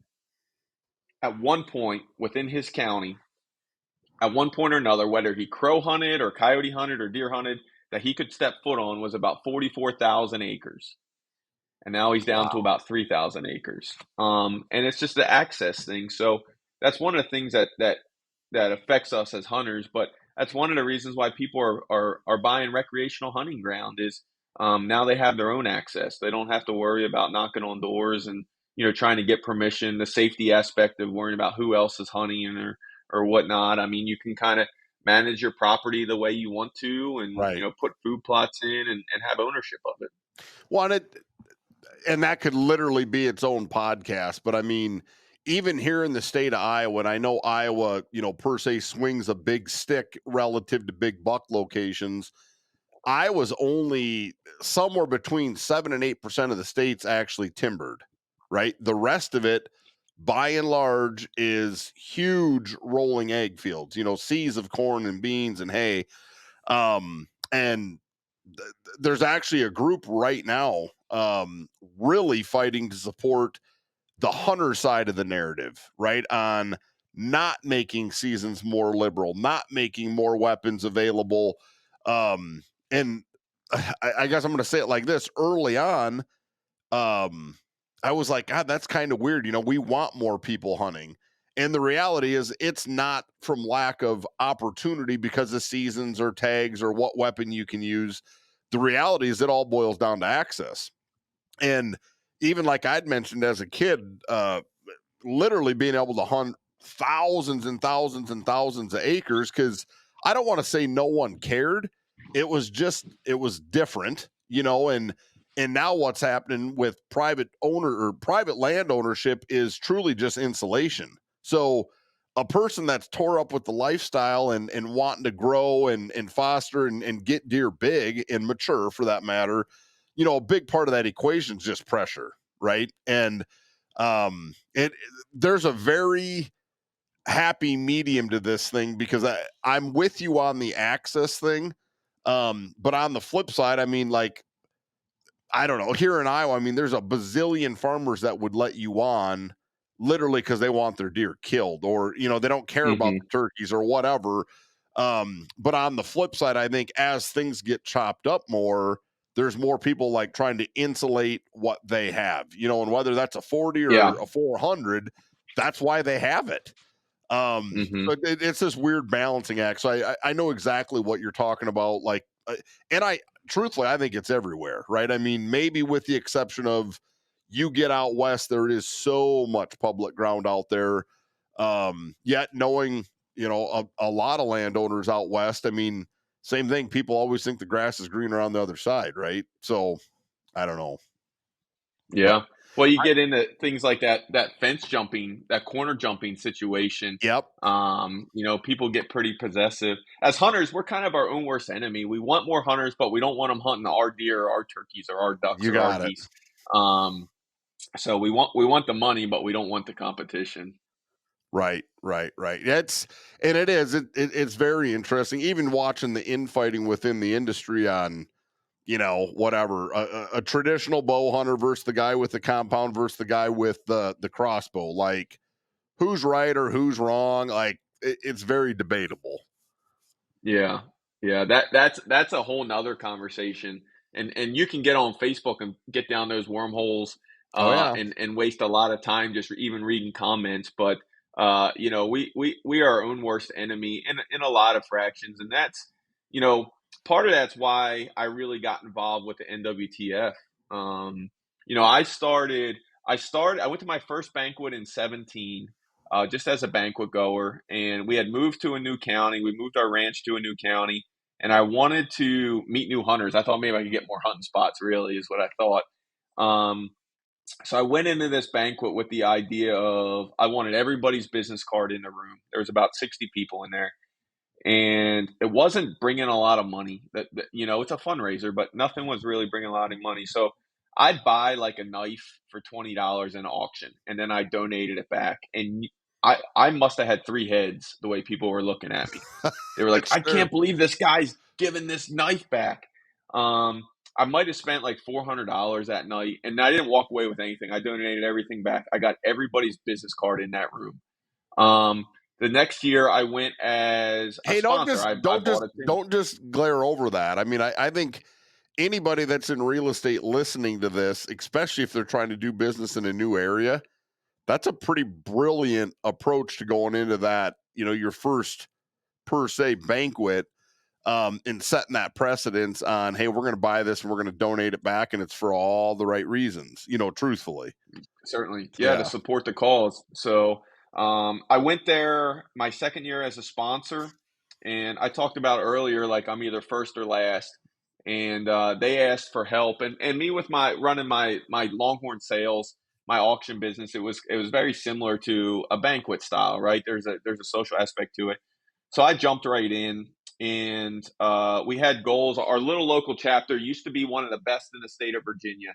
at one point within his county, at one point or another, whether he crow hunted or coyote hunted or deer hunted, that he could step foot on was about 44,000 acres. And now he's down to about 3,000 acres. And it's just the access thing. So that's one of the things that affects us as hunters. But that's one of the reasons why people are buying recreational hunting ground is now they have their own access. They don't have to worry about knocking on doors and, trying to get permission, the safety aspect of worrying about who else is hunting or whatnot. I mean, you can kind of manage your property the way you want to, and right. Put food plots in and have ownership of it. Well, and that could literally be its own podcast. But I mean, even here in the state of Iowa, and I know Iowa, per se swings a big stick relative to big buck locations. Iowa's only somewhere between 7 and 8% of the state's actually timbered, right? The rest of it, by and large, is huge rolling egg fields, seas of corn and beans and hay. And there's actually a group right now really fighting to support the hunter side of the narrative, right? On not making seasons more liberal, not making more weapons available. And I guess I'm going to say it like this: early on, I was like, God, that's kind of weird. We want more people hunting. And the reality is it's not from lack of opportunity because of seasons or tags or what weapon you can use. The reality is it all boils down to access. And even like I'd mentioned as a kid, literally being able to hunt thousands and thousands and thousands of acres, because I don't want to say no one cared. It was different, and now what's happening with private land ownership is truly just insulation. So a person that's tore up with the lifestyle and wanting to grow and foster and get deer big and mature, for that matter, a big part of that equation is just pressure, right? And it there's a very happy medium to this thing because I'm with you on the access thing. But on the flip side, I mean, like, I don't know, here in Iowa, I mean, there's a bazillion farmers that would let you on literally because they want their deer killed, or, they don't care about the Hmm. turkeys or whatever. But on the flip side, I think as things get chopped up more, there's more people like trying to insulate what they have, and whether that's a 40 or Yeah. a 400, that's why they have it. Hmm. So it's this weird balancing act. So I know exactly what you're talking about. Like, and I truthfully, I think it's everywhere, right? I mean, maybe with the exception of you get out west, there is so much public ground out there. Yet knowing, a lot of landowners out west, I mean, same thing. People always think the grass is greener on the other side, right? So I don't know, but Yeah. Well, you I, get into things like that fence jumping, that corner jumping situation. yep, People get pretty possessive. As hunters, we're kind of our own worst enemy. We want more hunters, but we don't want them hunting our deer or our turkeys or our ducks you or our got it. geese. Um, so we want the money, but we don't want the competition. Right, right, right. It's very interesting. Even watching the infighting within the industry on, whatever, a traditional bow hunter versus the guy with the compound versus the guy with the crossbow. Like, who's right or who's wrong? Like, it's very debatable. Yeah. Yeah. That's a whole nother conversation. And you can get on Facebook and get down those wormholes Oh yeah, and waste a lot of time just even reading comments. But we are our own worst enemy in a lot of fractions. And that's, you know, part of that's why I really got involved with the NWTF. Um, I went to my first banquet in 17, just as a banquet goer. And we had moved to a new county. We moved our ranch to a new county. And I wanted to meet new hunters. I thought maybe I could get more hunting spots, really, is what I thought. Um, so I went into this banquet with the idea of I wanted everybody's business card in the room. There was about 60 people in there. And it wasn't bringing a lot of money. It's a fundraiser, but nothing was really bringing a lot of money. So I'd buy like a knife for $20 in an auction, and then I donated it back. And I must have had three heads the way people were looking at me. They were like, "I sure. can't believe this guy's giving this knife back." Um, I might have spent like $400 that night, and I didn't walk away with anything. I donated everything back. I got everybody's business card in that room. Um, the next year, I went as a Hey, don't sponsor. just I don't bought just a tin. don't just glare over that. I mean, I think anybody that's in real estate listening to this, especially if they're trying to do business in a new area, that's a pretty brilliant approach to going into that, your first per se banquet, and setting that precedence on, hey, we're going to buy this and we're going to donate it back, and it's for all the right reasons, truthfully. Certainly, So yeah, to yeah. support the cause. So I went there my second year as a sponsor, and I talked about earlier, like I'm either first or last. And they asked for help, and me with my running my Longhorn sales, my auction business. It was very similar to a banquet style, right? There's a social aspect to it. So I jumped right in, and we had goals. Our little local chapter used to be one of the best in the state of Virginia.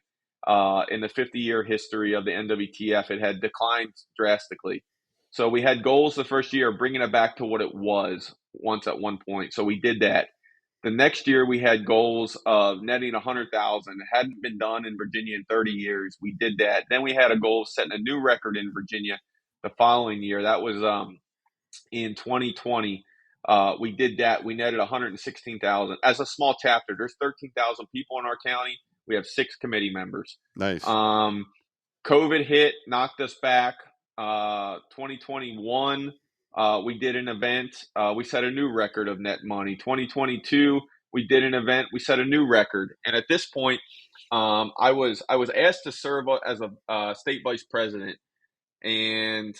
In the 50-year history of the NWTF, it had declined drastically. So we had goals the first year of bringing it back to what it was once at one point. So we did that. The next year we had goals of netting 100,000. It hadn't been done in Virginia in 30 years. We did that. Then we had a goal of setting a new record in Virginia the following year. That was in 2020. We did that. We netted 116,000 as a small chapter. There's 13,000 people in our county. We have 6 committee members. Nice. Um, COVID hit, knocked us back. 2021, we did an event. We set a new record of net money. 2022, we did an event. We set a new record. And at this point, I was asked to serve as a state vice president, and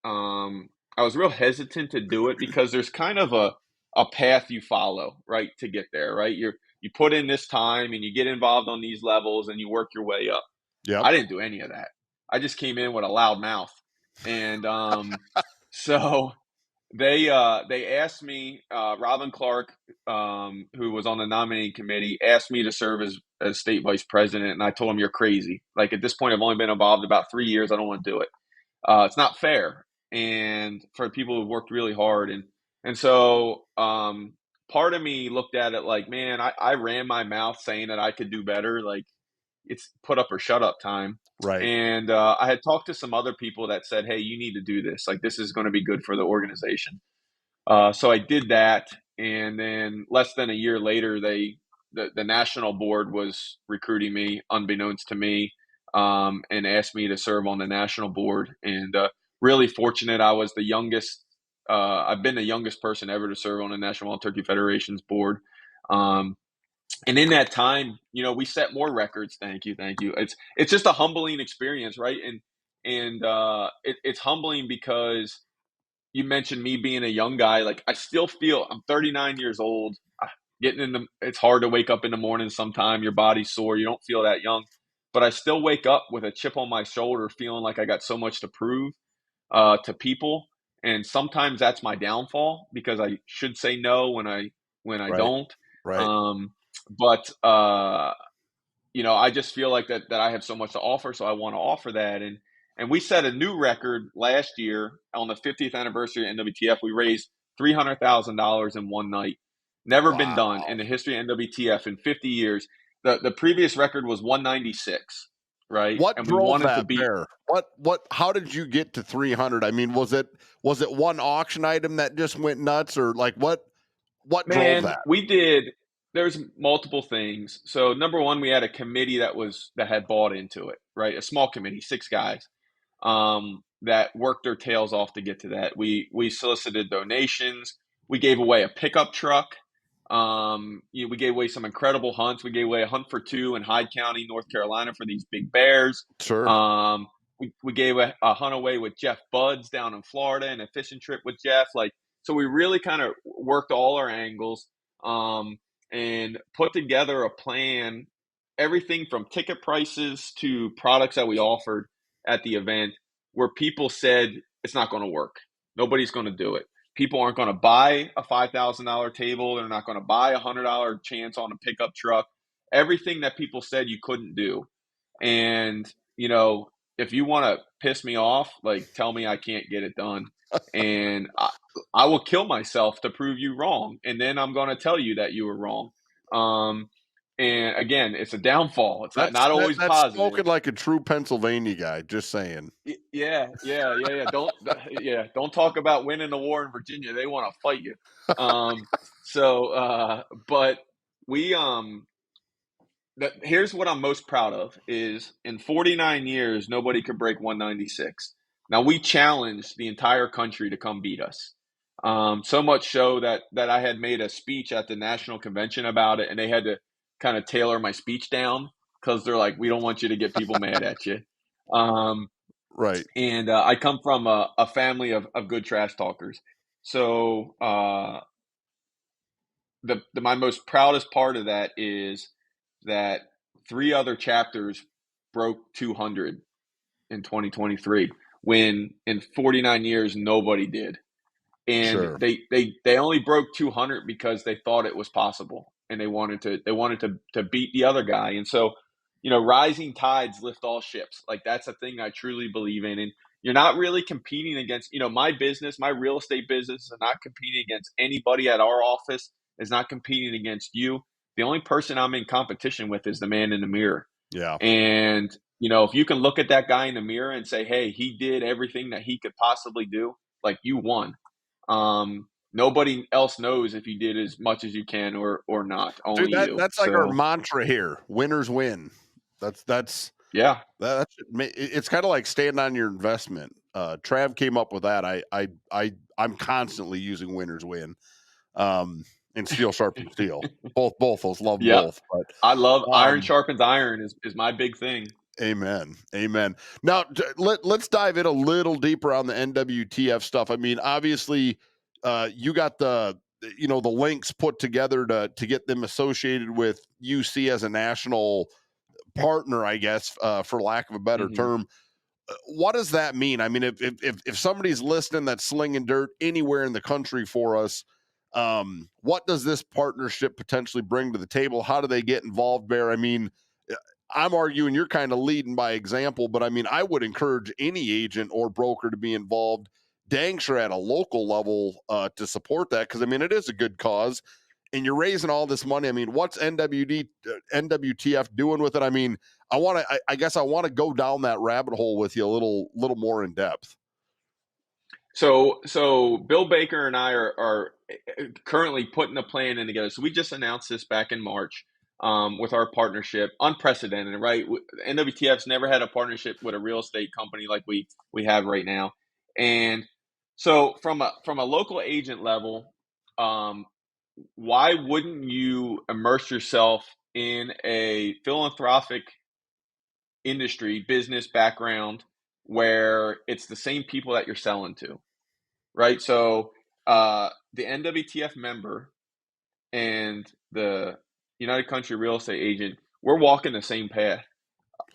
I was real hesitant to do it because there's kind of a path you follow, right, to get there, right? You put in this time and you get involved on these levels and you work your way up. Yep. I didn't do any of that. I just came in with a loud mouth, and so they asked me, Robin Clark, who was on the nominating committee, asked me to serve as state vice president, and I told him, "You're crazy. Like, at this point, I've only been involved about 3 years. I don't want to do it. It's not fair, and for people who've worked really hard." And so part of me looked at it like, man, I ran my mouth saying that I could do better. Like, it's put up or shut up time. Right. And I had talked to some other people that said, "Hey, you need to do this. Like, this is going to be good for the organization." So I did that, and then less than a year later, the national board was recruiting me, unbeknownst to me, and asked me to serve on the national board. And really fortunate, I was the youngest. I've been the youngest person ever to serve on the National Wild Turkey Federation's board. And in that time, we set more records. Thank you, thank you. It's just a humbling experience, right? And it's humbling because you mentioned me being a young guy. Like, I still feel I'm 39 years old. It's hard to wake up in the morning sometime. Your body's sore. You don't feel that young. But I still wake up with a chip on my shoulder, feeling like I got so much to prove to people. And sometimes that's my downfall because I should say no when I Right. don't. Right. But I just feel like that I have so much to offer, so I want to offer that. And we set a new record last year on the 50th anniversary of NWTF. We raised $300,000 in one night. Never been done Wow. in the history of NWTF in 50 years. The previous record was 196, right? What And we drove wanted to that beat. bear? How did you get to 300? I mean, was it one auction item that just went nuts, or like what drove Man, that? we did. There's multiple things. So number one, we had a committee that had bought into it, right? A small committee, 6 guys, that worked their tails off to get to that. We solicited donations. We gave away a pickup truck. We gave away some incredible hunts. We gave away a hunt for two in Hyde County, North Carolina, for these big bears. Sure. We gave a hunt away with Jeff Buds down in Florida, and a fishing trip with Jeff. So we really kind of worked all our angles, and put together a plan, everything from ticket prices to products that we offered at the event, where people said it's not going to work. Nobody's going to do it. People aren't going to buy a $5,000 table. They're not going to buy a $100 chance on a pickup truck. Everything that people said you couldn't do. And, if you want to piss me off, like, tell me I can't get it done. And I will kill myself to prove you wrong. And then I'm going to tell you that you were wrong. And again, it's a downfall. It's not always That's positive. spoken like a true Pennsylvania guy. Just saying. Yeah. Don't talk about winning the war in Virginia. They want to fight you. But we, here's what I'm most proud of is in 49 years, nobody could break 196. Now, we challenged the entire country to come beat us. So much so that I had made a speech at the national convention about it, and they had to kind of tailor my speech down because they're like, we don't want you to get people mad at you. Right. And I come from a family of good trash talkers. So my most proudest part of that is that 3 other chapters broke 200 in 2023, when in 49 years nobody did. And Sure. they only broke 200 because they thought it was possible, and they wanted to beat the other guy. And so, rising tides lift all ships. Like, that's a thing I truly believe in. And you're not really competing against, my business, my real estate business is not competing against anybody at our office, is not competing against you. The only person I'm in competition with is the man in the mirror. Yeah. And, if you can look at that guy in the mirror and say, hey, he did everything that he could possibly do, like, you won. Nobody else knows if you did as much as you can or not. Only Dude, you. that's like our mantra here. Winners win. That's Yeah. it's kind of like stand on your investment. Trav came up with that. I'm constantly using winners win. And steel sharpens steel. Both those love Yeah. both. But I love iron sharpens iron is my big thing. Amen. Now let's dive in a little deeper on the NWTF stuff. I mean, obviously, you got the links put together to get them associated with UC as a national partner, I guess, for lack of a better term. what does that mean? I mean, if somebody's listening that's slinging dirt anywhere in the country for us, what does this partnership potentially bring to the table? How do they get involved, Bear? I mean, uh, I'm arguing you're kind of leading by example, but I mean, I would encourage any agent or broker to be involved, dang sure at a local level, to support that, because I mean, it is a good cause, and you're raising all this money. I mean, what's NWTF doing with it? I mean, I guess I want to go down that rabbit hole with you a little more in depth. So Bill Baker and I are currently putting a plan in together. So we just announced this back in March, with our partnership, unprecedented, right? NWTF's never had a partnership with a real estate company like we have right now. And so from a local agent level, um, why wouldn't you immerse yourself in a philanthropic industry business background where it's the same people that you're selling to, right? So the NWTF member and the United Country real estate agent, we're walking the same path.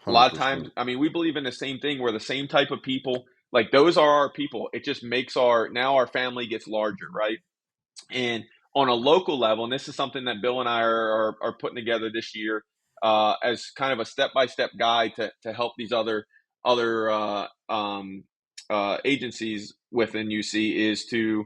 A lot of 100%. times, I mean, we believe in the same thing. We're the same type of people. Like those are our people. It just makes our family gets larger, right? And on a local level, and this is something that Bill and I are putting together this year, as kind of a step by step guide to help these other agencies within UC, is to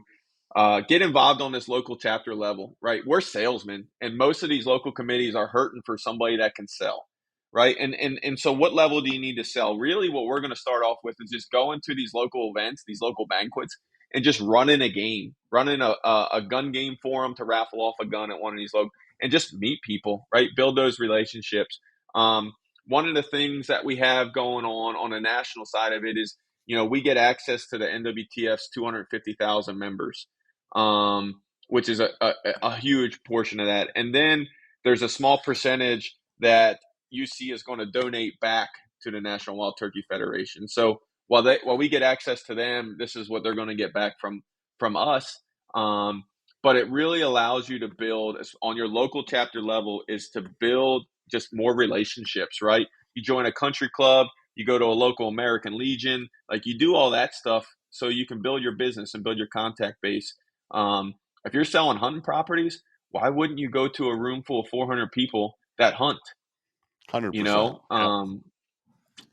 get involved on this local chapter level, right? We're salesmen, and most of these local committees are hurting for somebody that can sell, right? And so, what level do you need to sell? Really, what we're going to start off with is just going to these local events, these local banquets, and just running a game, running a gun game for them to raffle off a gun at one of these local, and just meet people, right? Build those relationships. One of the things that we have going on the national side of it is, we get access to the NWTF's 250,000 members, which is a huge portion of that. And then there's a small percentage that UC is going to donate back to the National Wild Turkey Federation. So while we get access to them, this is what they're going to get back from us. But it really allows you to build on your local chapter level, is to build just more relationships, right? You join a country club, you go to a local American Legion, like you do all that stuff so you can build your business and build your contact base. If you're selling hunting properties, why wouldn't you go to a room full of 400 people that hunt? You 100%. know, Yep.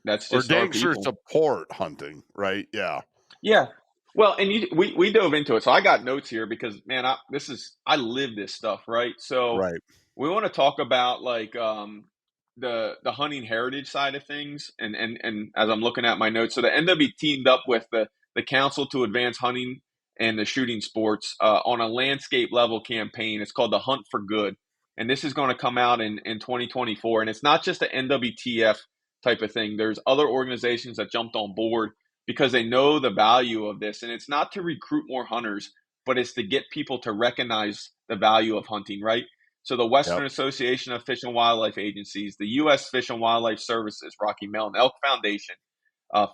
that's Or just our dang sure people. support hunting, right? Yeah. Yeah. Well, and we dove into it. So I got notes here because, man, I live this stuff, right? So Right. we want to talk about like the hunting heritage side of things, and as I'm looking at my notes, so the NW teamed up with the Council to Advance Hunting and the Shooting Sports on a landscape level campaign. It's called the Hunt for Good, and this is going to come out in 2024. And it's not just the NWTF type of thing. There's other organizations that jumped on board because they know the value of this, and it's not to recruit more hunters, but it's to get people to recognize the value of hunting, right? So the Yep. Western Association of Fish and Wildlife Agencies, the U.S. Fish and Wildlife Services, Rocky Mountain Elk Foundation,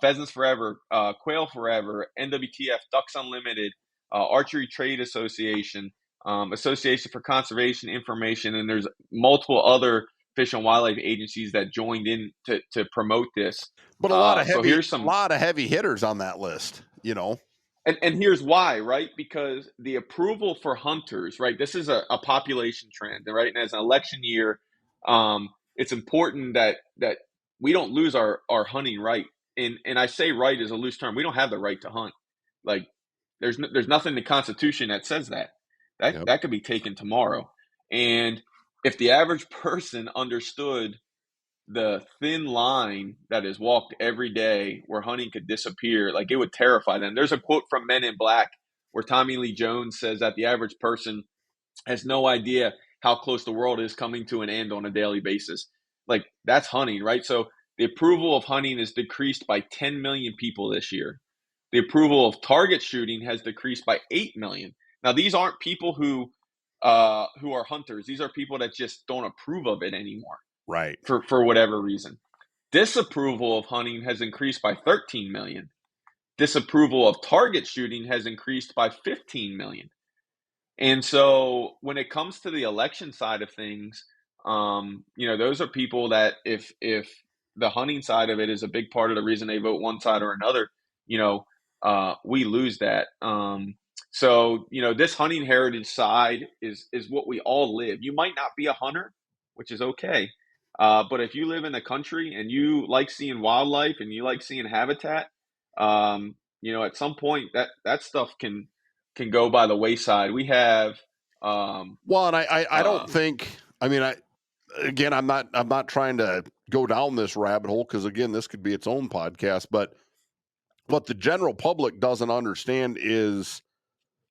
Pheasants Forever, Quail Forever, NWTF, Ducks Unlimited, Archery Trade Association, Association for Conservation Information, and there's multiple other fish and wildlife agencies that joined in to promote this. But a lot of So heavy here's a some lot of heavy hitters on that list, you know. And here's why, right? Because the approval for hunters, right? This is a population trend, right? And as an election year, it's important that we don't lose our hunting right. And I say right is a loose term. We don't have the right to hunt. Like there's nothing in the Constitution that says that. That Yep. that could be taken tomorrow. And if the average person understood the thin line that is walked every day where hunting could disappear, like it would terrify them. There's a quote from Men in Black where Tommy Lee Jones says that the average person has no idea how close the world is coming to an end on a daily basis. Like that's hunting, right? So the approval of hunting is decreased by 10 million people this year. The approval of target shooting has decreased by 8 million. Now these aren't people who are hunters. These are people that just don't approve of it anymore Right. for whatever reason. Disapproval of hunting has increased by 13 million. Disapproval of target shooting has increased by 15 million. And so when it comes to the election side of things, those are people that if the hunting side of it is a big part of the reason they vote one side or another, we lose that. So this hunting heritage side is what we all live. You might not be a hunter, which is okay, but if you live in the country and you like seeing wildlife and you like seeing habitat, at some point that stuff can go by the wayside. We have Well, and I uh, don't think. I mean, again, I'm not trying to go down this rabbit hole because again, this could be its own podcast. But what the general public doesn't understand is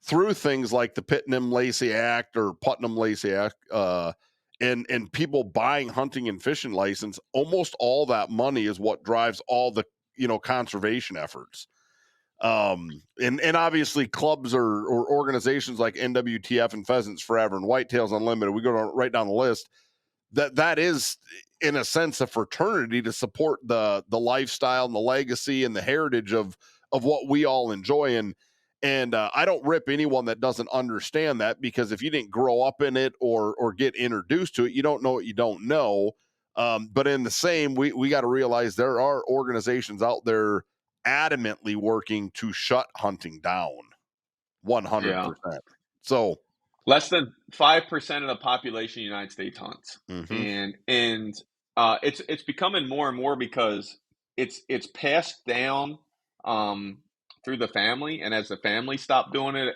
through things like the Putnam-Lacey Act or Putnam-Lacey Act, and people buying hunting and fishing license, almost all that money is what drives all the conservation efforts. And obviously clubs or organizations like NWTF and Pheasants Forever and Whitetails Unlimited, we go right down the list. That is in a sense a fraternity to support the lifestyle and the legacy and the heritage of what we all enjoy. And I don't rip anyone that doesn't understand that, because if you didn't grow up in it or get introduced to it, you don't know what you don't know. But in the same, we got to realize there are organizations out there adamantly working to shut hunting down yeah. 100%. So, Less than 5% of the population of the United States hunts, mhm. and it's becoming more and more because it's passed down through the family, and as the family stop doing it,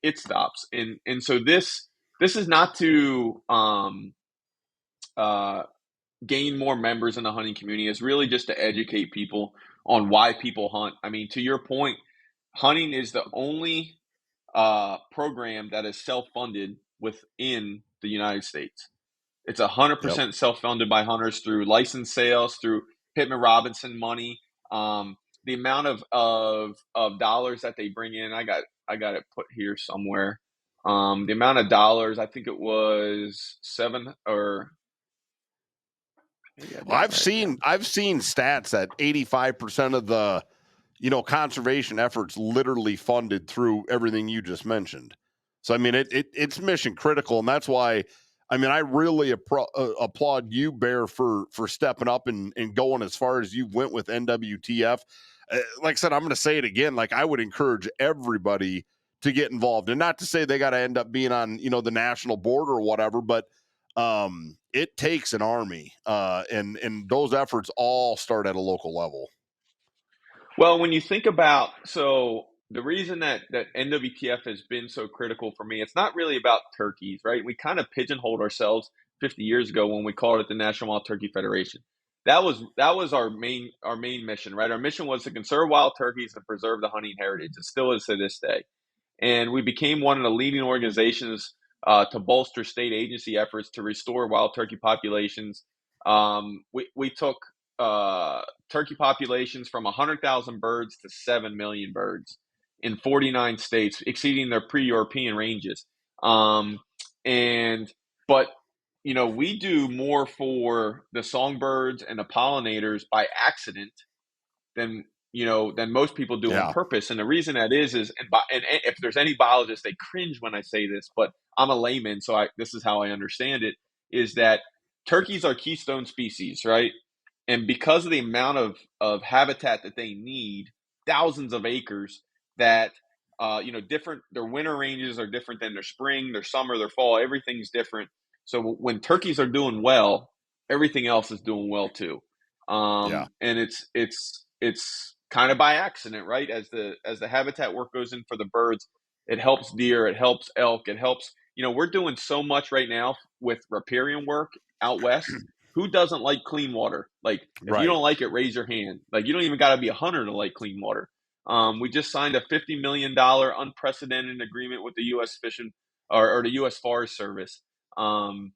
it stops, and so this is not to uh, gain more members in the hunting community. It's really just to educate people on why people hunt. I mean, to your point, hunting is the only program that is self-funded within the United States. It's Yep. 100% self-funded by hunters through license sales, through Pittman Robinson money. The amount of dollars that they bring in, I got it put here somewhere. The amount of dollars, I think it was seven, or maybe I did it I've right here. seen I've seen stats that 85% of the conservation efforts literally funded through everything you just mentioned. So I mean it's mission critical, and that's why I mean I really applaud you, Bear, for stepping up and going as far as you went with NWTF. Like I said, I'm going to say it again. Like, I would encourage everybody to get involved, and not to say they got to end up being on the national board or whatever, but it takes an army, and those efforts all start at a local level. Well, when you think about, so the reason that NWTF has been so critical for me, it's not really about turkeys, right? We kind of pigeonholed ourselves 50 years ago when we called it the National Wild Turkey Federation. That was our main mission, right? Our mission was to conserve wild turkeys and preserve the hunting heritage. It still is to this day. And we became one of the leading organizations to bolster state agency efforts to restore wild turkey populations. We took turkey populations from 100,000 birds to 7 million birds in 49 states, exceeding their pre-European ranges. And but we do more for the songbirds and the pollinators by accident than most people do on Yeah. purpose. And the reason that and if there's any biologists, they cringe when I say this, but I'm a layman, so this is how I understand it: is that turkeys are keystone species, right? And because of the amount of habitat that they need, thousands of acres, that different, their winter ranges are different than their spring, their summer, their fall. Everything's different. So when turkeys are doing well, everything else is doing well too. Yeah. And it's kind of by accident, right? As the habitat work goes in for the birds, it helps deer, it helps elk, it helps. We're doing so much right now with riparian work out west. Who doesn't like clean water? Like, if you Right. don't like it, raise your hand. Like, you don't even got to be a hunter to like clean water. We just signed a $50 million unprecedented agreement with the U.S. Fishing or the U.S. Forest Service, working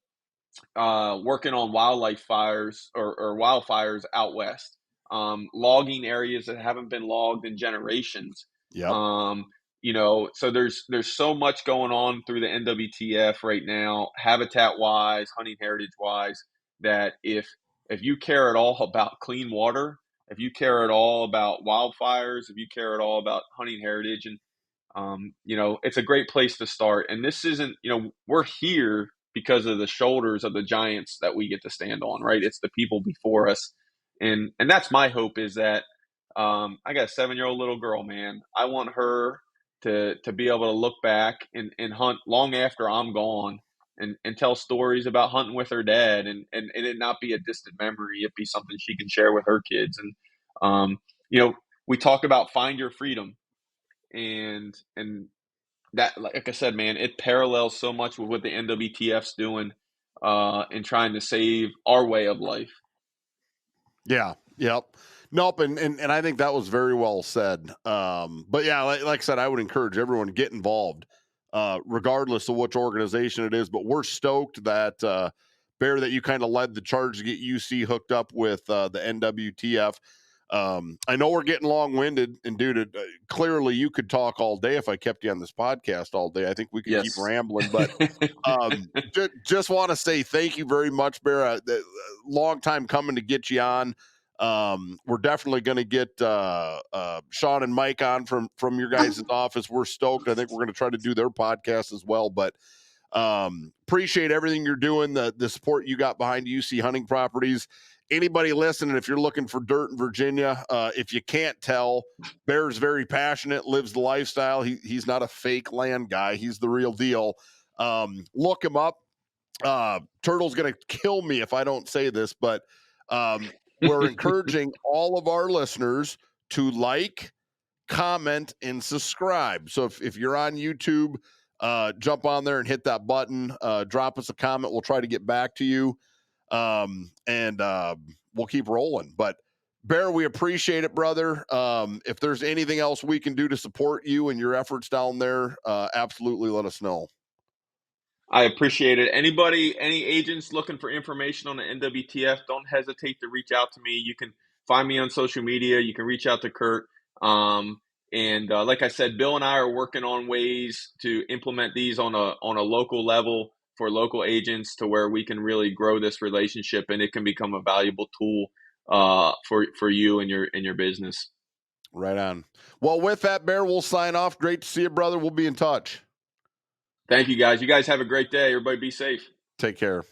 on wildlife fires or wildfires out west, logging areas that haven't been logged in generations. Yep. So there's so much going on through the NWTF right now, habitat wise, hunting heritage wise, that if you care at all about clean water, if you care at all about wildfires, if you care at all about hunting heritage, and it's a great place to start. And this isn't, we're here because of the shoulders of the giants that we get to stand on, right? It's the people before us And that's my hope, is that I got a 7-year-old little girl, man. I want her to be able to look back and hunt long after I'm gone, and tell stories about hunting with her dad, and it not be a distant memory. It be something she can share with her kids. And you know, we talk about find your freedom, and that, like I said, man, it parallels so much with what the NWTF's doing in trying to save our way of life. Yeah. Yep. Nope. And I think that was very well said. But yeah, like I said, I would encourage everyone to get involved, regardless of which organization it is. But we're stoked that, Bear, that you kind of led the charge to get UC hooked up with the NWTF. I know we're getting long winded, and dude, clearly you could talk all day if I kept you on this podcast all day. I think we could keep Yes. rambling, but just want to say thank you very much, Bear. Long time coming to get you on. We're definitely going to get Sean and Mike on from your guys' office. We're stoked. I think we're going to try to do their podcast as well. But appreciate everything you're doing, the support you got behind UC Hunting Properties. Anybody listening, if you're looking for dirt in Virginia, if you can't tell, Bear's very passionate, lives the lifestyle. He's not a fake land guy. He's the real deal. Look him up. Turtle's going to kill me if I don't say this, but we're encouraging all of our listeners to like, comment, and subscribe. So if you're on YouTube, jump on there and hit that button. Drop us a comment. We'll try to get back to you. And we'll keep rolling. But Bear, we appreciate it, brother. If there's anything else we can do to support you and your efforts down there, absolutely let us know. I appreciate it. Any agents looking for information on the NWTF, don't hesitate to reach out to me. You can find me on social media. You can reach out to Kurt. And like I said, Bill and I are working on ways to implement these on a local level for local agents, to where we can really grow this relationship, and it can become a valuable tool for you and your business. Right on. Well, with that, Bear, we'll sign off. Great to see you, brother. We'll be in touch. Thank you, guys. You guys have a great day. Everybody be safe. Take care.